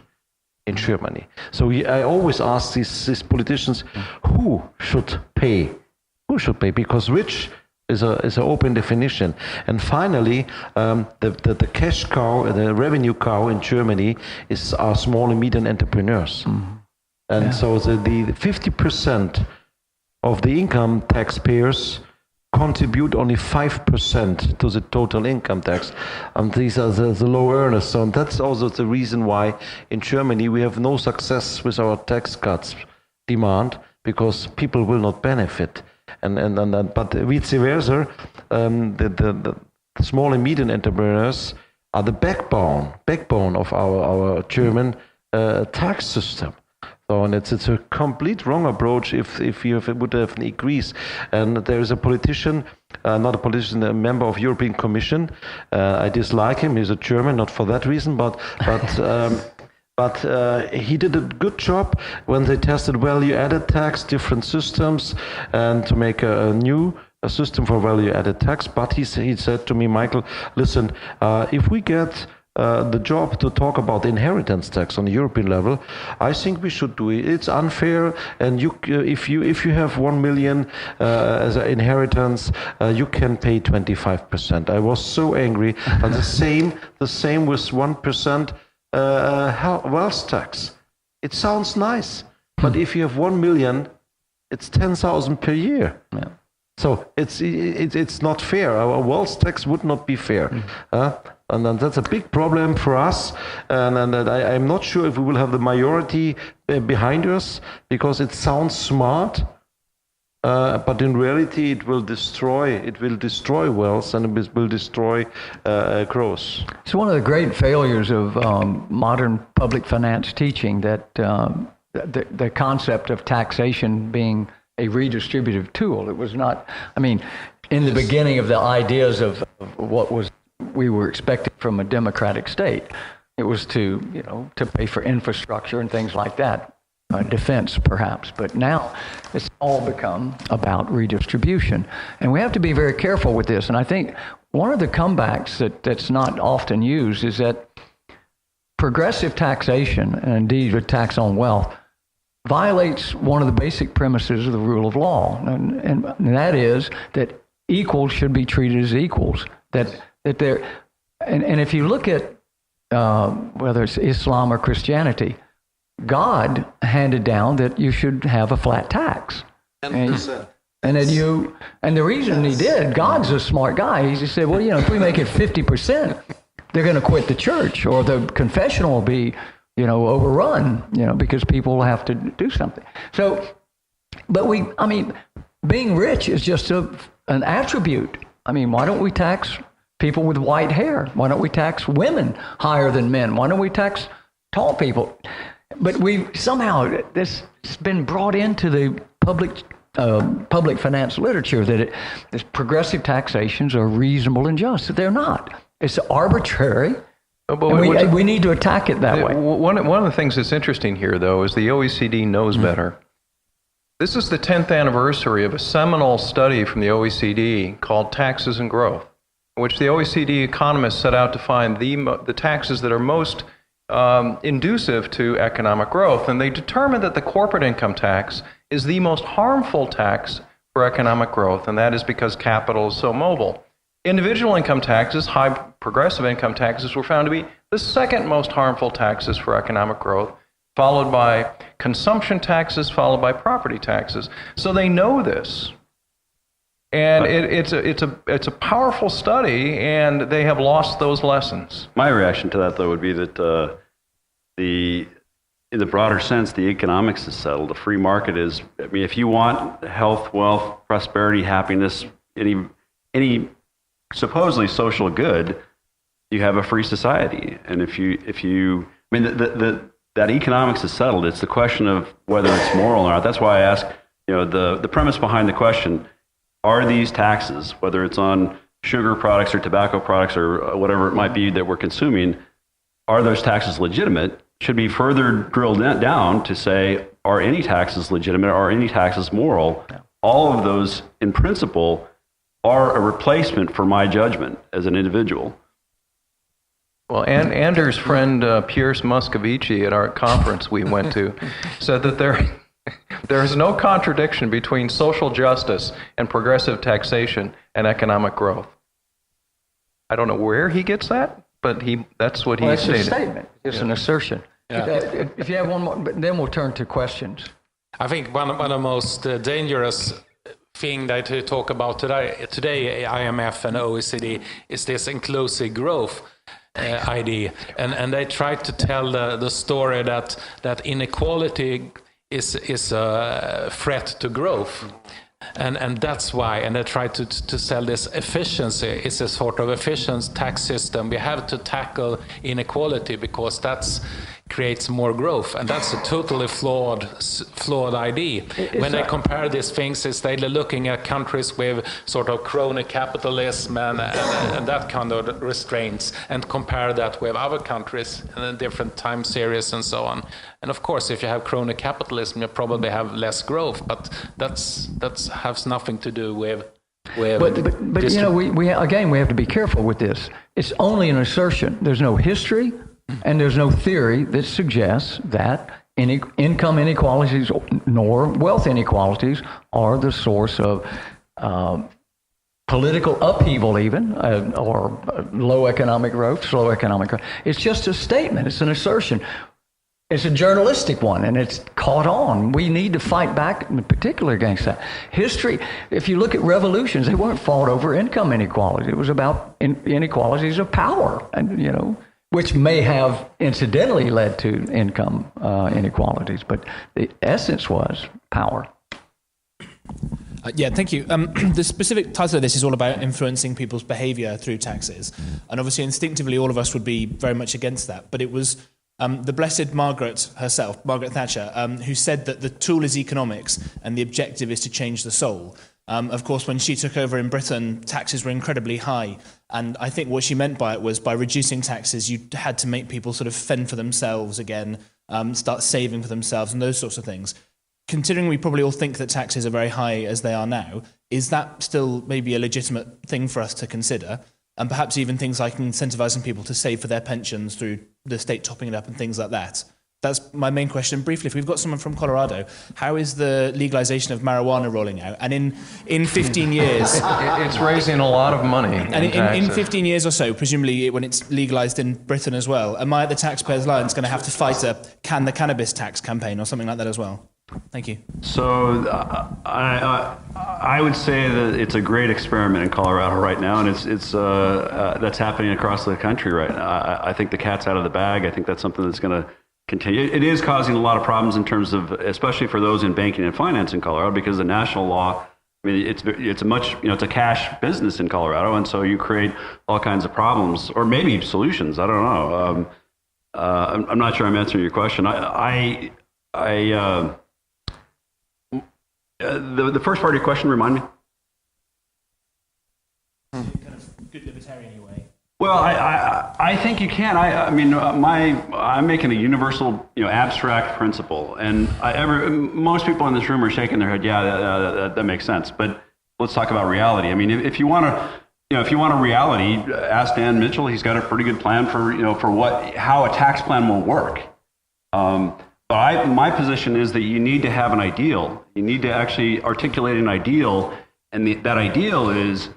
S5: in Germany. So I always ask these politicians, who should pay? Who should pay? Because rich is an open definition. And finally, the cash cow, the revenue cow in Germany is our small and medium entrepreneurs. And so the 50% of the income taxpayers contribute only 5% to the total income tax, and these are the low earners. So that's also the reason why in Germany we have no success with our tax cuts demand, because people will not benefit. But vice versa, the small and medium entrepreneurs are the backbone of our German tax system. So, and it's a complete wrong approach if you would have an increase. And there is a politician, not a politician, a member of European Commission. I dislike him. He's a German, not for that reason, but he did a good job when they tested value-added tax, different systems, and to make a new system for value-added tax. But he said to me, Michael, listen, if we get the job to talk about inheritance tax on the European level, I think we should do it. It's unfair, and if you have 1 million as an inheritance, you can pay 25%. I was so angry. And the same with 1% wealth tax. It sounds nice, but if you have 1 million, it's 10,000 per year.
S6: Yeah.
S5: So it's not fair. Our wealth tax would not be fair. And then that's a big problem for us. And I'm not sure if we will have the majority behind us, because it sounds smart, but in reality it will destroy wealth, and it will destroy growth.
S6: It's one of the great failures of modern public finance teaching, that the concept of taxation being a redistributive tool. It was not, I mean, in the beginning of the ideas of what we were expecting from a democratic state, it was to pay for infrastructure and things like that, defense perhaps. But now it's all become about redistribution, and we have to be very careful with this. And I think one of the comebacks that's not often used is that progressive taxation, and indeed a tax on wealth, violates one of the basic premises of the rule of law, and that is that equals should be treated as equals. That they're, and if you look at whether it's Islam or Christianity, God handed down that you should have a flat tax, and the reason he did, God's a smart guy. He just said, well, if we make it 50%, they're going to quit the church, or the confessional will be overrun, because people will have to do something. So, but being rich is just an attribute. Why don't we tax people with white hair? Why don't we tax women higher than men? Why don't we tax tall people? But somehow this has been brought into the public finance literature that this progressive taxations are reasonable and just. They're not. It's arbitrary. And we need to attack it that way.
S1: One of the things that's interesting here, though, is the OECD knows better. This is the 10th anniversary of a seminal study from the OECD called Taxes and Growth, in which the OECD economists set out to find the taxes that are most inducive to economic growth. And they determined that the corporate income tax is the most harmful tax for economic growth, and that is because capital is so mobile. Individual income taxes, high progressive income taxes, were found to be the second most harmful taxes for economic growth, followed by consumption taxes, followed by property taxes. So they know this. And it's a powerful study, and they have lost those lessons.
S2: My reaction to that, though, would be that in the broader sense, the economics is settled. The free market is, if you want health, wealth, prosperity, happiness, any supposedly social good, you have a free society. And that economics is settled. It's the question of whether it's moral or not. That's why I ask, the premise behind the question, are these taxes, whether it's on sugar products or tobacco products or whatever it might be that we're consuming, are those taxes legitimate? Should be further drilled down to say, are any taxes legitimate? Are any taxes moral? All of those, in principle, are a replacement for my judgment as an individual.
S1: Well, Anders' friend Pierce Muscovici at our conference we went to said that there is no contradiction between social justice and progressive taxation and economic growth. I don't know where he gets that, but that's what he stated.
S6: It's a statement. It's an assertion. Yeah. If you have one more, then we'll turn to questions.
S4: I think one of the most dangerous thing that we talk about today, IMF and OECD, is this inclusive growth idea, and they try to tell the story that inequality is a threat to growth, and that's why. And they try to sell this efficiency. It's a sort of efficient tax system. We have to tackle inequality because that's creates more growth, and that's a totally flawed idea. When I compare these things, it's they're looking at countries with sort of crony capitalism and that kind of restraints, and compare that with other countries and different time series and so on. And of course, if you have crony capitalism, you probably have less growth, but that's has nothing to do with.
S6: But you know, we have to be careful with this. It's only an assertion. There's no history, and there's no theory that suggests that any income inequalities nor wealth inequalities are the source of political upheaval, even or low economic growth, slow economic growth. It's just a statement. It's an assertion. It's a journalistic one, and it's caught on. We need to fight back, in particular, against that. History, if you look at revolutions, they weren't fought over income inequality. It was about inequalities of power, and you know, which may have incidentally led to income inequalities, but the essence was power.
S7: Yeah, thank you. The specific title of this is all about influencing people's behaviour through taxes, and obviously instinctively all of us would be very much against that, but it was the blessed Margaret herself, Margaret Thatcher, who said that the tool is economics and the objective is to change the soul. Of course, when she took over in Britain, taxes were incredibly high. And I think what she meant by it was by reducing taxes, you had to make people sort of fend for themselves again, start saving for themselves and those sorts of things. Considering we probably all think that taxes are very high as they are now, is that still maybe a legitimate thing for us to consider? And perhaps even things like incentivizing people to save for their pensions through the state topping it up and things like that. That's my main question. Briefly, if we've got someone from Colorado, how is the legalization of marijuana rolling out? And in 15 years...
S1: It's raising a lot of money.
S7: And in 15 years or so, presumably when it's legalized in Britain as well, am I at the Taxpayers' Alliance going to have to fight a Can the Cannabis Tax campaign or something like that as well? Thank you.
S2: So I would say that it's a great experiment in Colorado right now, and it's that's happening across the country right now. I think the cat's out of the bag. I think that's something that's going to continue. It is causing a lot of problems in terms of, especially for those in banking and finance in Colorado, because the national law, I mean, it's a much, you know, it's a cash business in Colorado, and so you create all kinds of problems, or maybe solutions. I don't know. I'm not sure I'm answering your question. The first part of your question, remind me?
S7: Kind of good libertarian way.
S2: Well, I think you can. I mean, I'm making a universal, you know, abstract principle, and most people in this room are shaking their head. Yeah, that makes sense. But let's talk about reality. I mean, if you want a reality, ask Dan Mitchell. He's got a pretty good plan for how a tax plan will work. But my position is that you need to have an ideal. You need to actually articulate an ideal, and that ideal is,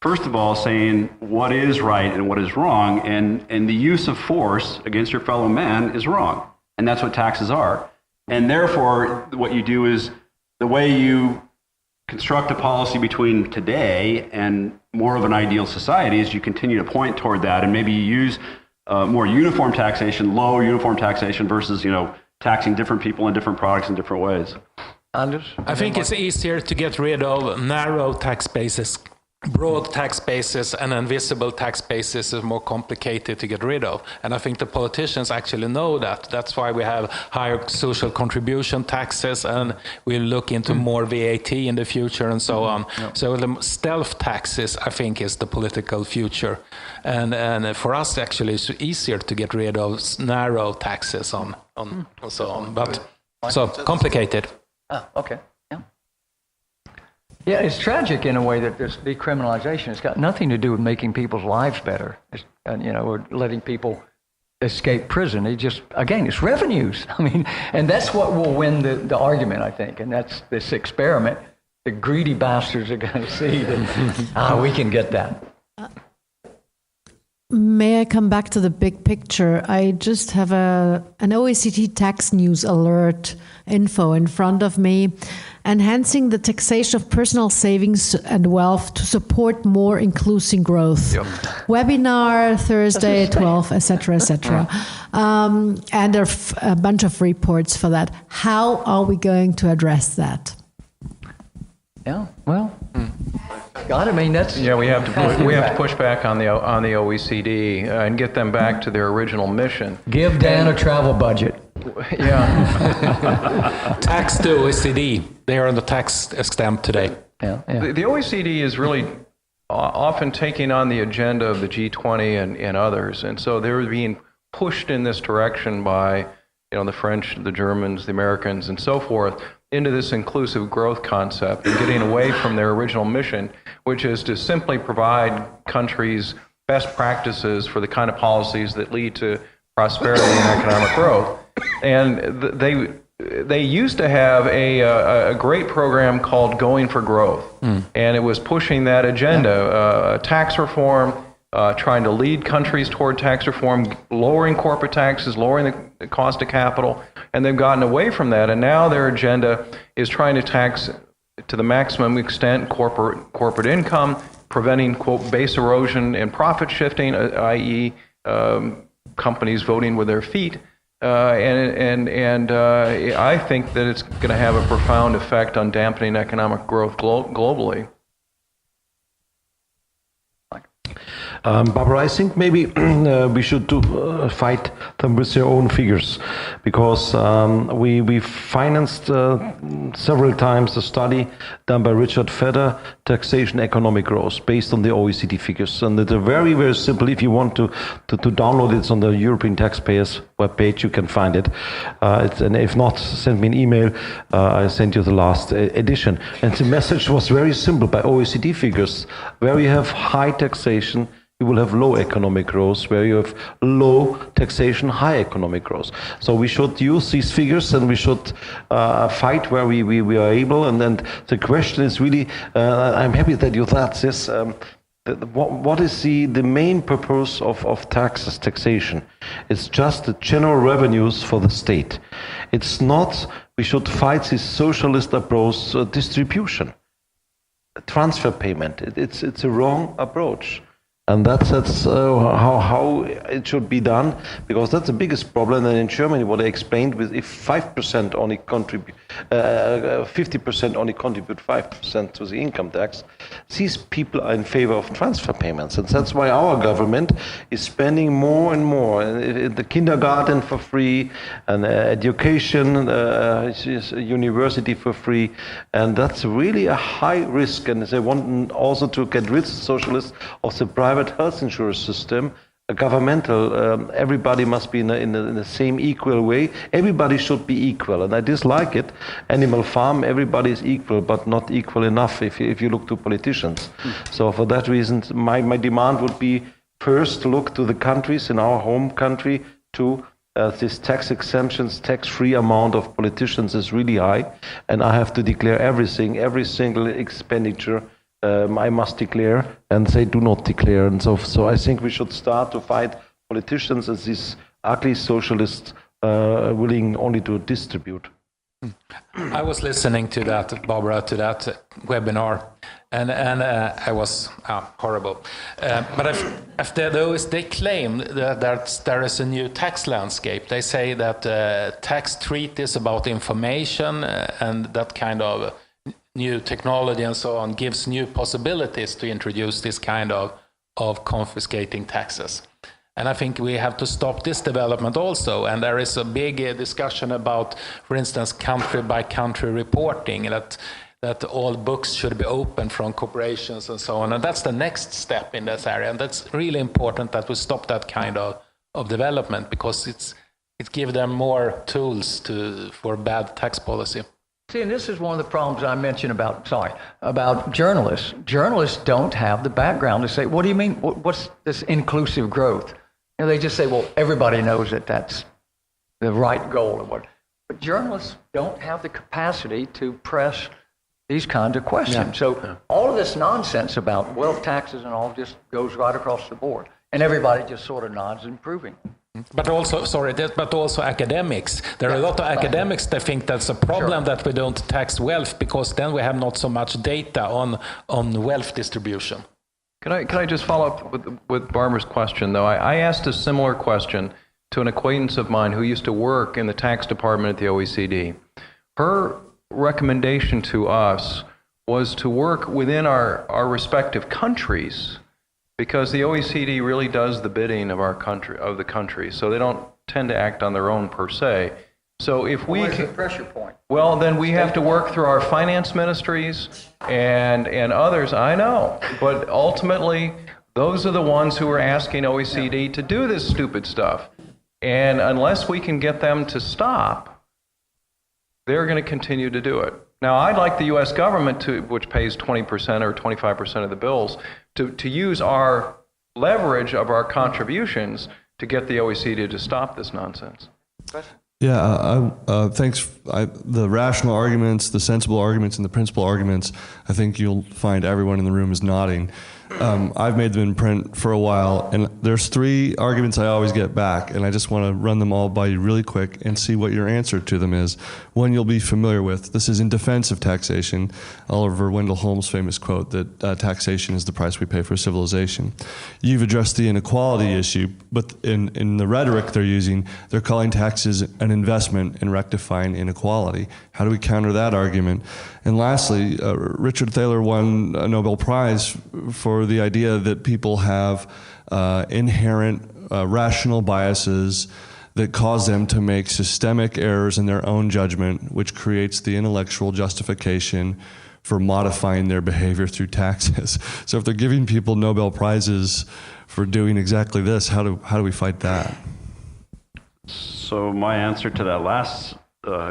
S2: first of all, saying what is right and what is wrong, and the use of force against your fellow man is wrong, and that's what taxes are. And therefore, what you do is, the way you construct a policy between today and more of an ideal society is you continue to point toward that, and maybe you use more uniform taxation, low uniform taxation versus, you know, taxing different people and different products in different ways.
S6: Anders?
S4: I think it's easier to get rid of narrow tax bases. Broad tax bases and invisible tax bases is more complicated to get rid of. And I think the politicians actually know that. That's why we have higher social contribution taxes, and we'll look into more VAT in the future and so on. Yeah. So the stealth taxes, I think, is the political future. And for us, actually, it's easier to get rid of narrow taxes on and so on. But so complicated.
S6: Ah, okay. Yeah, it's tragic in a way that this decriminalization has got nothing to do with making people's lives better, or letting people escape prison. It's revenues. I mean, and that's what will win the argument, I think. And that's this experiment. The greedy bastards are going to see that, we can get that.
S8: May I come back to the big picture? I just have an OECD tax news alert info in front of me. Enhancing the taxation of personal savings and wealth to support more inclusive growth. Yep. Webinar Thursday at 12, etc., etc. And there are a bunch of reports for that. How are we going to address that?
S6: Yeah, well... Scott. I mean, that's
S1: Yeah, we have to push back on the OECD and get them back to their original mission.
S6: Give Dan a travel budget.
S1: Yeah.
S4: Tax to OECD. They are on the tax stamp today.
S6: Yeah.
S1: The OECD is really often taking on the agenda of the G20 and others, and so they're being pushed in this direction by the French, the Germans, the Americans, and so forth, into this inclusive growth concept and getting away from their original mission, which is to simply provide countries best practices for the kind of policies that lead to prosperity and economic growth. And they used to have a great program called Going for Growth, and it was pushing that agenda, tax reform, trying to lead countries toward tax reform, lowering corporate taxes, lowering the cost of capital, and they've gotten away from that. And now their agenda is trying to tax to the maximum extent corporate income, preventing, quote, base erosion and profit shifting, i.e., companies voting with their feet. And I think that it's going to have a profound effect on dampening economic growth globally.
S5: Barbara, I think maybe we should fight them with their own figures, because we financed several times a study done by Richard Feder, Taxation Economic Growth, based on the OECD figures. And it's a very, very simple. If you want to download it, it's on the European Taxpayers webpage, you can find it. And if not, send me an email. I sent you the last edition. And the message was very simple by OECD figures. Where you have high taxation, you will have low economic growth. Where you have low taxation, high economic growth. So we should use these figures, and we should fight where we are able. And then the question is really, I'm happy that you thought this. What is the main purpose of taxation? It's just the general revenues for the state. It's not, we should fight this socialist approach, distribution, transfer payment. It's a wrong approach. And that's how it should be done, because that's the biggest problem. And in Germany, what I explained, with if 5% only contribute, 50% only contribute 5% to the income tax, these people are in favor of transfer payments, and that's why our government is spending more and more in the kindergarten for free, and education, university for free, and that's really a high risk. And they want also to get rid, socialists, of the private health insurance system, a governmental, everybody must be in the same equal way. Everybody should be equal, and I dislike it. Animal Farm, everybody is equal, but not equal enough if you look to politicians. So for that reason, my demand would be first to look to the countries in our home country to this tax exemptions, tax-free amount of politicians is really high, and I have to declare everything, every single expenditure I must declare, and they do not declare. And so I think we should start to fight politicians as these ugly socialists willing only to distribute.
S4: I was listening to that, Barbara, to that webinar, and I was horrible. But after those, they claim that there is a new tax landscape. They say that tax treaty is about information, and that kind of new technology and so on gives new possibilities to introduce this kind of confiscating taxes. And I think we have to stop this development also. And there is a big discussion about, for instance, country-by-country reporting, that all books should be open from corporations and so on. And that's the next step in this area. And that's really important that we stop that kind of development, because it gives them more tools for bad tax policy.
S6: See, and this is one of the problems I mentioned about journalists. Journalists don't have the background to say, what do you mean? What's this inclusive growth? They just say, well, everybody knows that that's the right goal or what. But journalists don't have the capacity to press these kinds of questions. All of this nonsense about wealth taxes and all just goes right across the board. And everybody just sort of nods and approving.
S4: But also academics. There are a lot of academics that think that's a problem, that we don't tax wealth, because then we have not so much data on wealth distribution.
S1: Can I just follow up with Barbara's question, though? I asked a similar question to an acquaintance of mine who used to work in the tax department at the OECD. Her recommendation to us was to work within our respective countries, because the OECD really does the bidding of the country, so they don't tend to act on their own per se. So if we
S6: Where's the pressure point?
S1: well, then we have to work through our finance ministries and others. I know, but ultimately, those are the ones who are asking OECD to do this stupid stuff. And unless we can get them to stop, they're going to continue to do it. Now, I'd like the U.S. government which pays 20% or 25% of the bills, to use our leverage of our contributions to get the OECD to stop this nonsense.
S9: Yeah, thanks. The rational arguments, the sensible arguments, and the principal arguments, I think you'll find everyone in the room is nodding. I've made them in print for a while, and there's 3 arguments I always get back, and I just want to run them all by you really quick and see what your answer to them is. One you'll be familiar with. This is in defense of taxation. Oliver Wendell Holmes' famous quote that taxation is the price we pay for civilization. You've addressed the inequality issue, but in the rhetoric they're using, they're calling taxes an investment in rectifying inequality. How do we counter that argument? And lastly, Richard Thaler won a Nobel Prize for the idea that people have inherent rational biases that cause them to make systemic errors in their own judgment, which creates the intellectual justification for modifying their behavior through taxes. So if they're giving people Nobel Prizes for doing exactly this, how do we fight that?
S2: So my answer to that last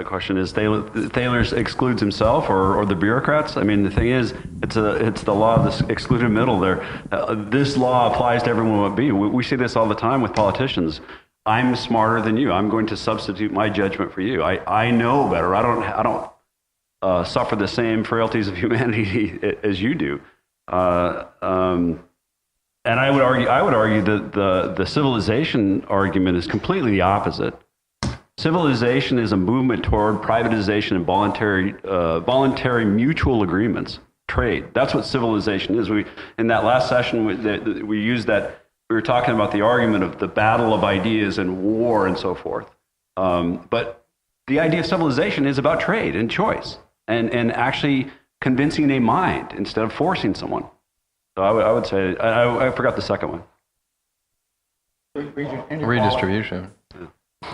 S2: question is Thaler excludes himself or the bureaucrats. I mean, the thing is, it's the law of the excluded middle there. This law applies to everyone with B. We see this all the time with politicians. I'm smarter than you. I'm going to substitute my judgment for you. I know better. I don't suffer the same frailties of humanity as you do. And I would argue that the civilization argument is completely the opposite. Civilization is a movement toward privatization and voluntary mutual agreements, trade. That's what civilization is. In that last session, we used that. We were talking about the argument of the battle of ideas and war and so forth. But the idea of civilization is about trade and choice and actually convincing a mind instead of forcing someone. So I would say, I forgot the second one.
S1: Redistribution.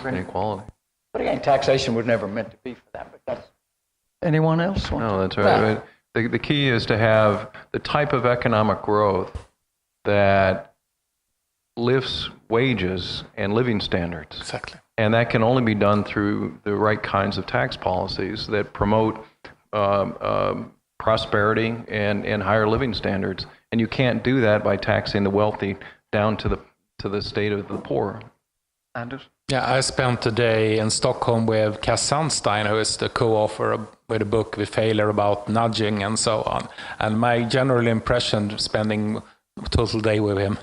S1: Inequality.
S6: But again, taxation was never meant to be for that. But that's anyone else?
S1: No, that's right. The key is to have the type of economic growth that lifts wages and living standards.
S4: Exactly.
S1: And that can only be done through the right kinds of tax policies that promote prosperity and higher living standards. And you can't do that by taxing the wealthy down to the state of the poor.
S6: Anders?
S4: Yeah, I spent a day in Stockholm with Cass Sunstein, who is the co-author with a book with Thaler about nudging and so on. And my general impression, spending a total day with him,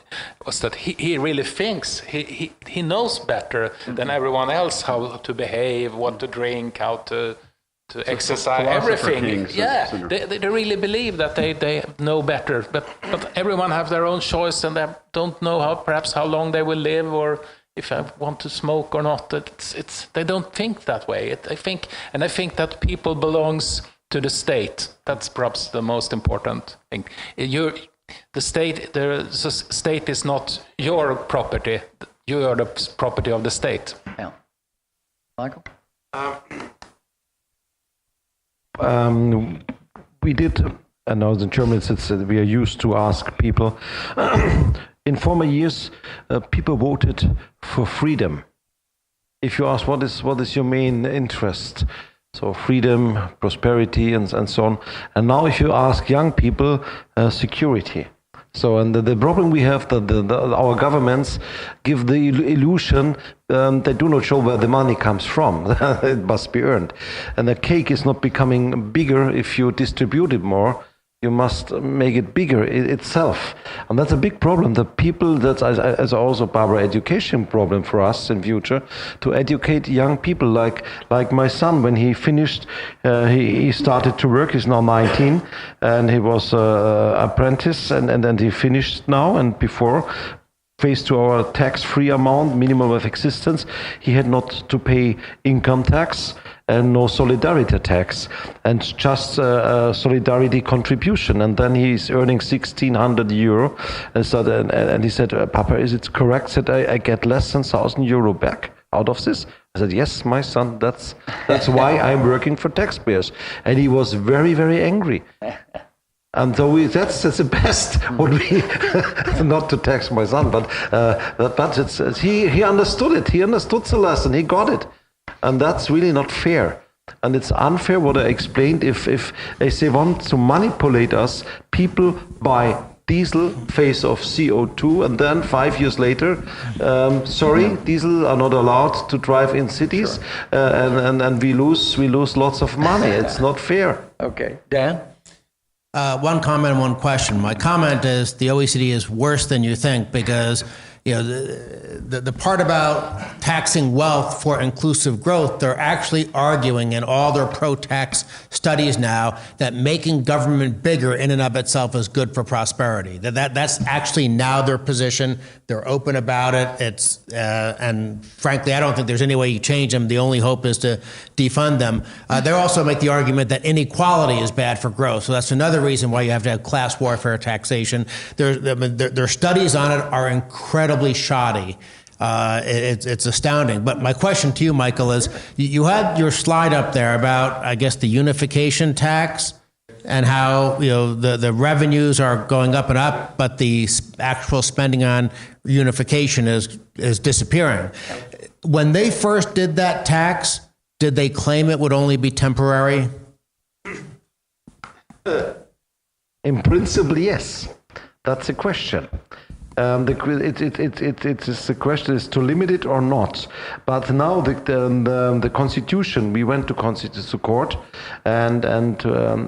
S4: was that he really thinks, he knows better than everyone else how to behave, what to drink, how to exercise, everything. Yeah, they really believe that they know better. But everyone have their own choice, and they don't know perhaps how long they will live, or if I want to smoke or not. They don't think that way. I think that people belongs to the state. That's perhaps the most important thing. The state is not your property. You are the property of the state.
S6: Yeah. Michael?
S5: We did, and now in Germany we are used to ask people. In former years, people voted for freedom. If you ask what is your main interest, so freedom, prosperity, and so on. And now, if you ask young people, security. So, and the problem we have that our governments give the illusion they do not show where the money comes from. It must be earned, and the cake is not becoming bigger if you distribute it more. You must make it bigger itself, and that's a big problem. The people, that's as also Barbara, education problem for us in future, to educate young people like my son. When he finished, he started to work. He's now 19, and he was apprentice, and he finished now. And before, faced to our tax-free amount, minimum of existence. He had not to pay income tax and no solidarity tax, and just solidarity contribution. And then he's earning 1,600 euro. And he said, Papa, is it correct that I get less than 1,000 euro back out of this? I said, yes, my son, that's why I'm working for Taxpayers. And he was very, very angry. And so that's the best. What we not to tax my son, but he understood it. He understood the lesson. He got it, and that's really not fair. And it's unfair what I explained. If they want to manipulate us, people buy diesel face of CO2, and then 5 years later, diesel are not allowed to drive in cities, and we lose lots of money. It's not fair.
S6: Okay, Dan?
S10: One comment and one question. My comment is the OECD is worse than you think, because the part about taxing wealth for inclusive growth, they're actually arguing in all their pro-tax studies now that making government bigger in and of itself is good for prosperity. That's actually now their position. They're open about it. And frankly, I don't think there's any way you change them. The only hope is to defund them. They also make the argument that inequality is bad for growth. So that's another reason why you have to have class warfare taxation. Their studies on it are incredibly shoddy. It's astounding. But my question to you, Michael, is you had your slide up there about, I guess, the unification tax and how the revenues are going up and up, but the actual spending on unification is disappearing. When they first did that tax, did they claim it would only be temporary?
S5: In principle, yes. That's the question. The question is to limit it or not. But now the Constitution, we went to Constitutional Court, and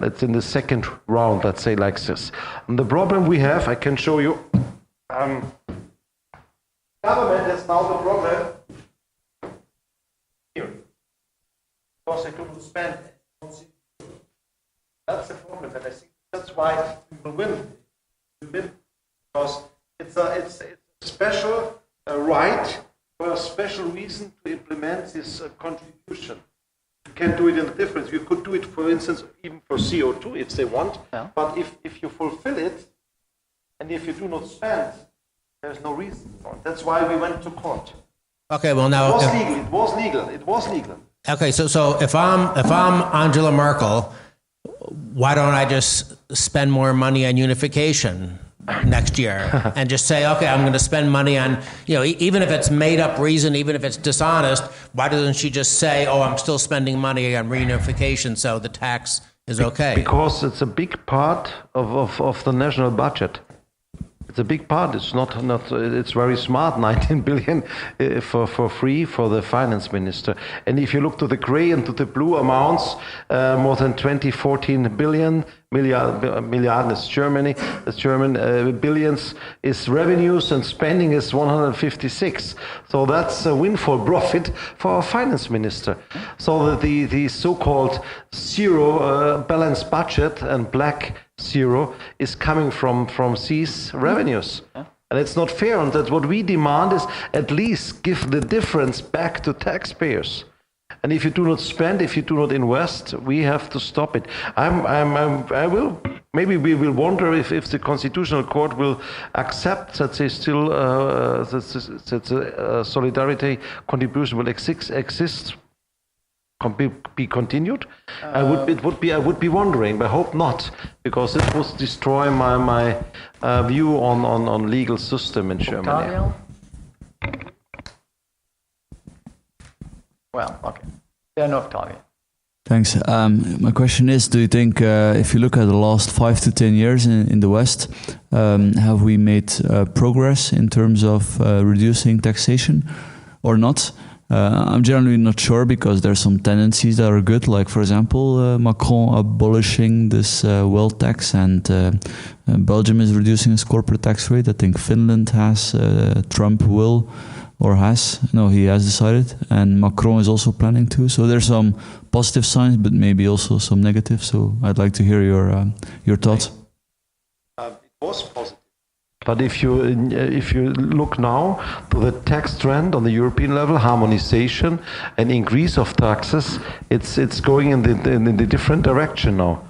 S5: it's in the second round, let's say like this. And the problem we have, I can show you. Government is now the problem here, because they couldn't spend. That's the problem, and I think that's why we will win. Because it's a special right for a special reason to implement this contribution. You can do it in a difference. You could do it, for instance, even for CO2 if they want. Yeah. But if you fulfill it, and if you do not spend, there's no reason for it. That's why we went to court.
S10: Okay, well now
S5: it was legal.
S10: Okay, so if I'm Angela Merkel, why don't I just spend more money on unification next year and just say, okay, I'm going to spend money on, even if it's made up reason, even if it's dishonest, why doesn't she just say, oh, I'm still spending money on reunification, so the tax is okay?
S5: Because it's a big part of the national budget. It's a big part. It's not. It's very smart. 19 billion for free for the finance minister. And if you look to the grey and to the blue amounts, more than 14 billion. Milliard is Germany. The German billions is revenues, and spending is 156. So that's a windfall profit for our finance minister. So the so-called zero balanced budget and black zero is coming from these revenues. Yeah. And it's not fair. And that what we demand is at least give the difference back to taxpayers. And if you do not spend, if you do not invest, we have to stop it. Maybe we will wonder if the Constitutional Court will accept that they still that solidarity contribution will exist, be continued. I would be wondering, but I hope not, because it would destroy my view on legal system in Germany.
S6: Octavio? Well, okay. Yeah, no, Octavio.
S11: Thanks. My question is, do you think, if you look at the last 5 to 10 years in the West, have we made progress in terms of reducing taxation or not? I'm generally not sure, because there's some tendencies that are good, like, for example, Macron abolishing this wealth tax, and Belgium is reducing its corporate tax rate. I think Finland has, Trump will, or he has decided, and Macron is also planning to. So there's some positive signs, but maybe also some negative. So I'd like to hear your thoughts.
S5: It was positive. But if you look now to the tax trend on the European level, harmonization and increase of taxes, it's going in the different direction now.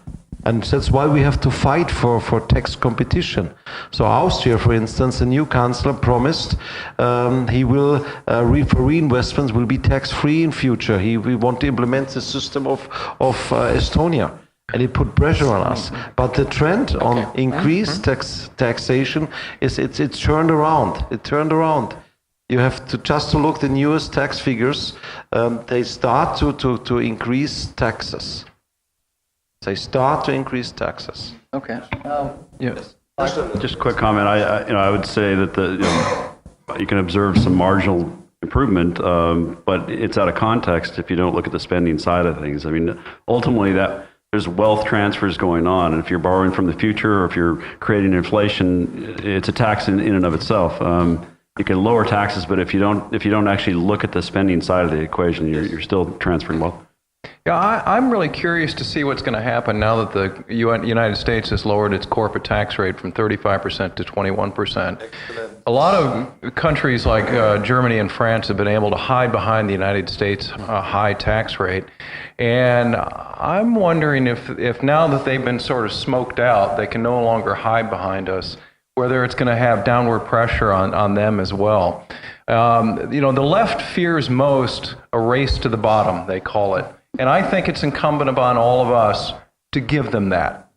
S5: And that's why we have to fight for tax competition. So Austria, for instance, the new chancellor promised he will, for reinvestments will be tax-free in future. We want to implement the system of Estonia. And it put pressure on us. But the trend on increased taxation it's turned around. It turned around. You have to just look the newest tax figures. They start to increase taxes. They start to increase taxes.
S6: Okay.
S5: Yes.
S2: Just a quick comment. I would say that you can observe some marginal improvement, but it's out of context if you don't look at the spending side of things. I mean, ultimately there's wealth transfers going on, and if you're borrowing from the future or if you're creating inflation, it's a tax in and of itself. You can lower taxes, but if you don't actually look at the spending side of the equation, you're still transferring wealth.
S1: Yeah, I'm really curious to see what's going to happen now that the United States has lowered its corporate tax rate from 35% to 21%. A lot of countries like Germany and France have been able to hide behind the United States high tax rate. And I'm wondering if now that they've been sort of smoked out, they can no longer hide behind us, whether it's going to have downward pressure on them as well. The left fears most a race to the bottom, they call it. And I think it's incumbent upon all of us to give them that.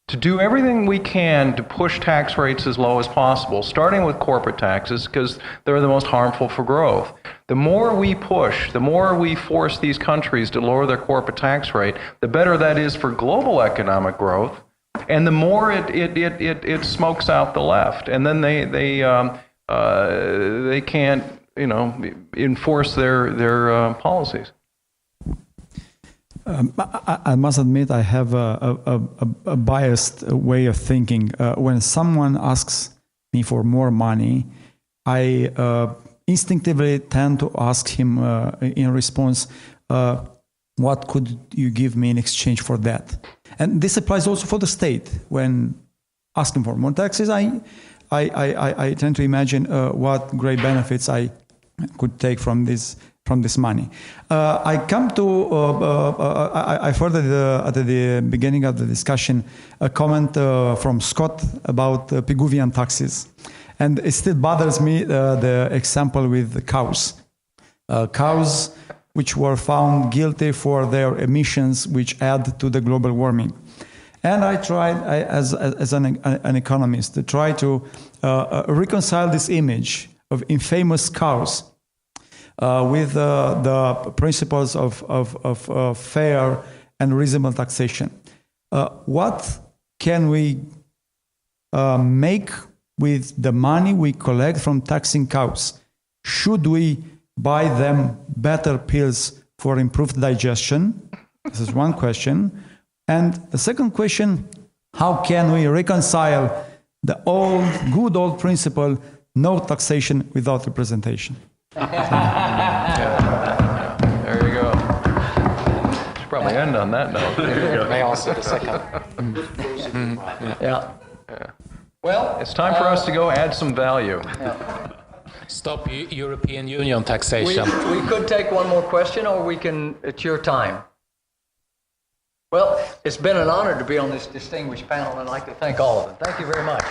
S1: To do everything we can to push tax rates as low as possible, starting with corporate taxes, because they're the most harmful for growth. The more we push, the more we force these countries to lower their corporate tax rate, the better that is for global economic growth, and the more it smokes out the left. And then they can't, enforce their policies.
S3: I must admit I have a biased way of thinking. When someone asks me for more money, I instinctively tend to ask him in response, what could you give me in exchange for that? And this applies also for the state. When asking for more taxes, I tend to imagine what great benefits I could take from this money. I come to, I further at the beginning of the discussion, a comment from Scott about Pigouvian taxes. And it still bothers me the example with the cows. Cows which were found guilty for their emissions which add to the global warming. And I tried, as an economist, to try to reconcile this image of infamous cows with the principles of fair and reasonable taxation. What can we make with the money we collect from taxing cows? Should we buy them better pills for improved digestion? This is one question. And the second question, how can we reconcile the good old principle, no taxation without representation?
S1: There you go. Should probably end on that note.
S6: May I answer the second? Yeah. Well,
S1: it's time for us to go add some value.
S6: Yeah.
S4: Stop European Union taxation.
S6: We could take one more question, or we can. It's your time. Well, it's been an honor to be on this distinguished panel, and I'd like to thank all of them. Thank you very much.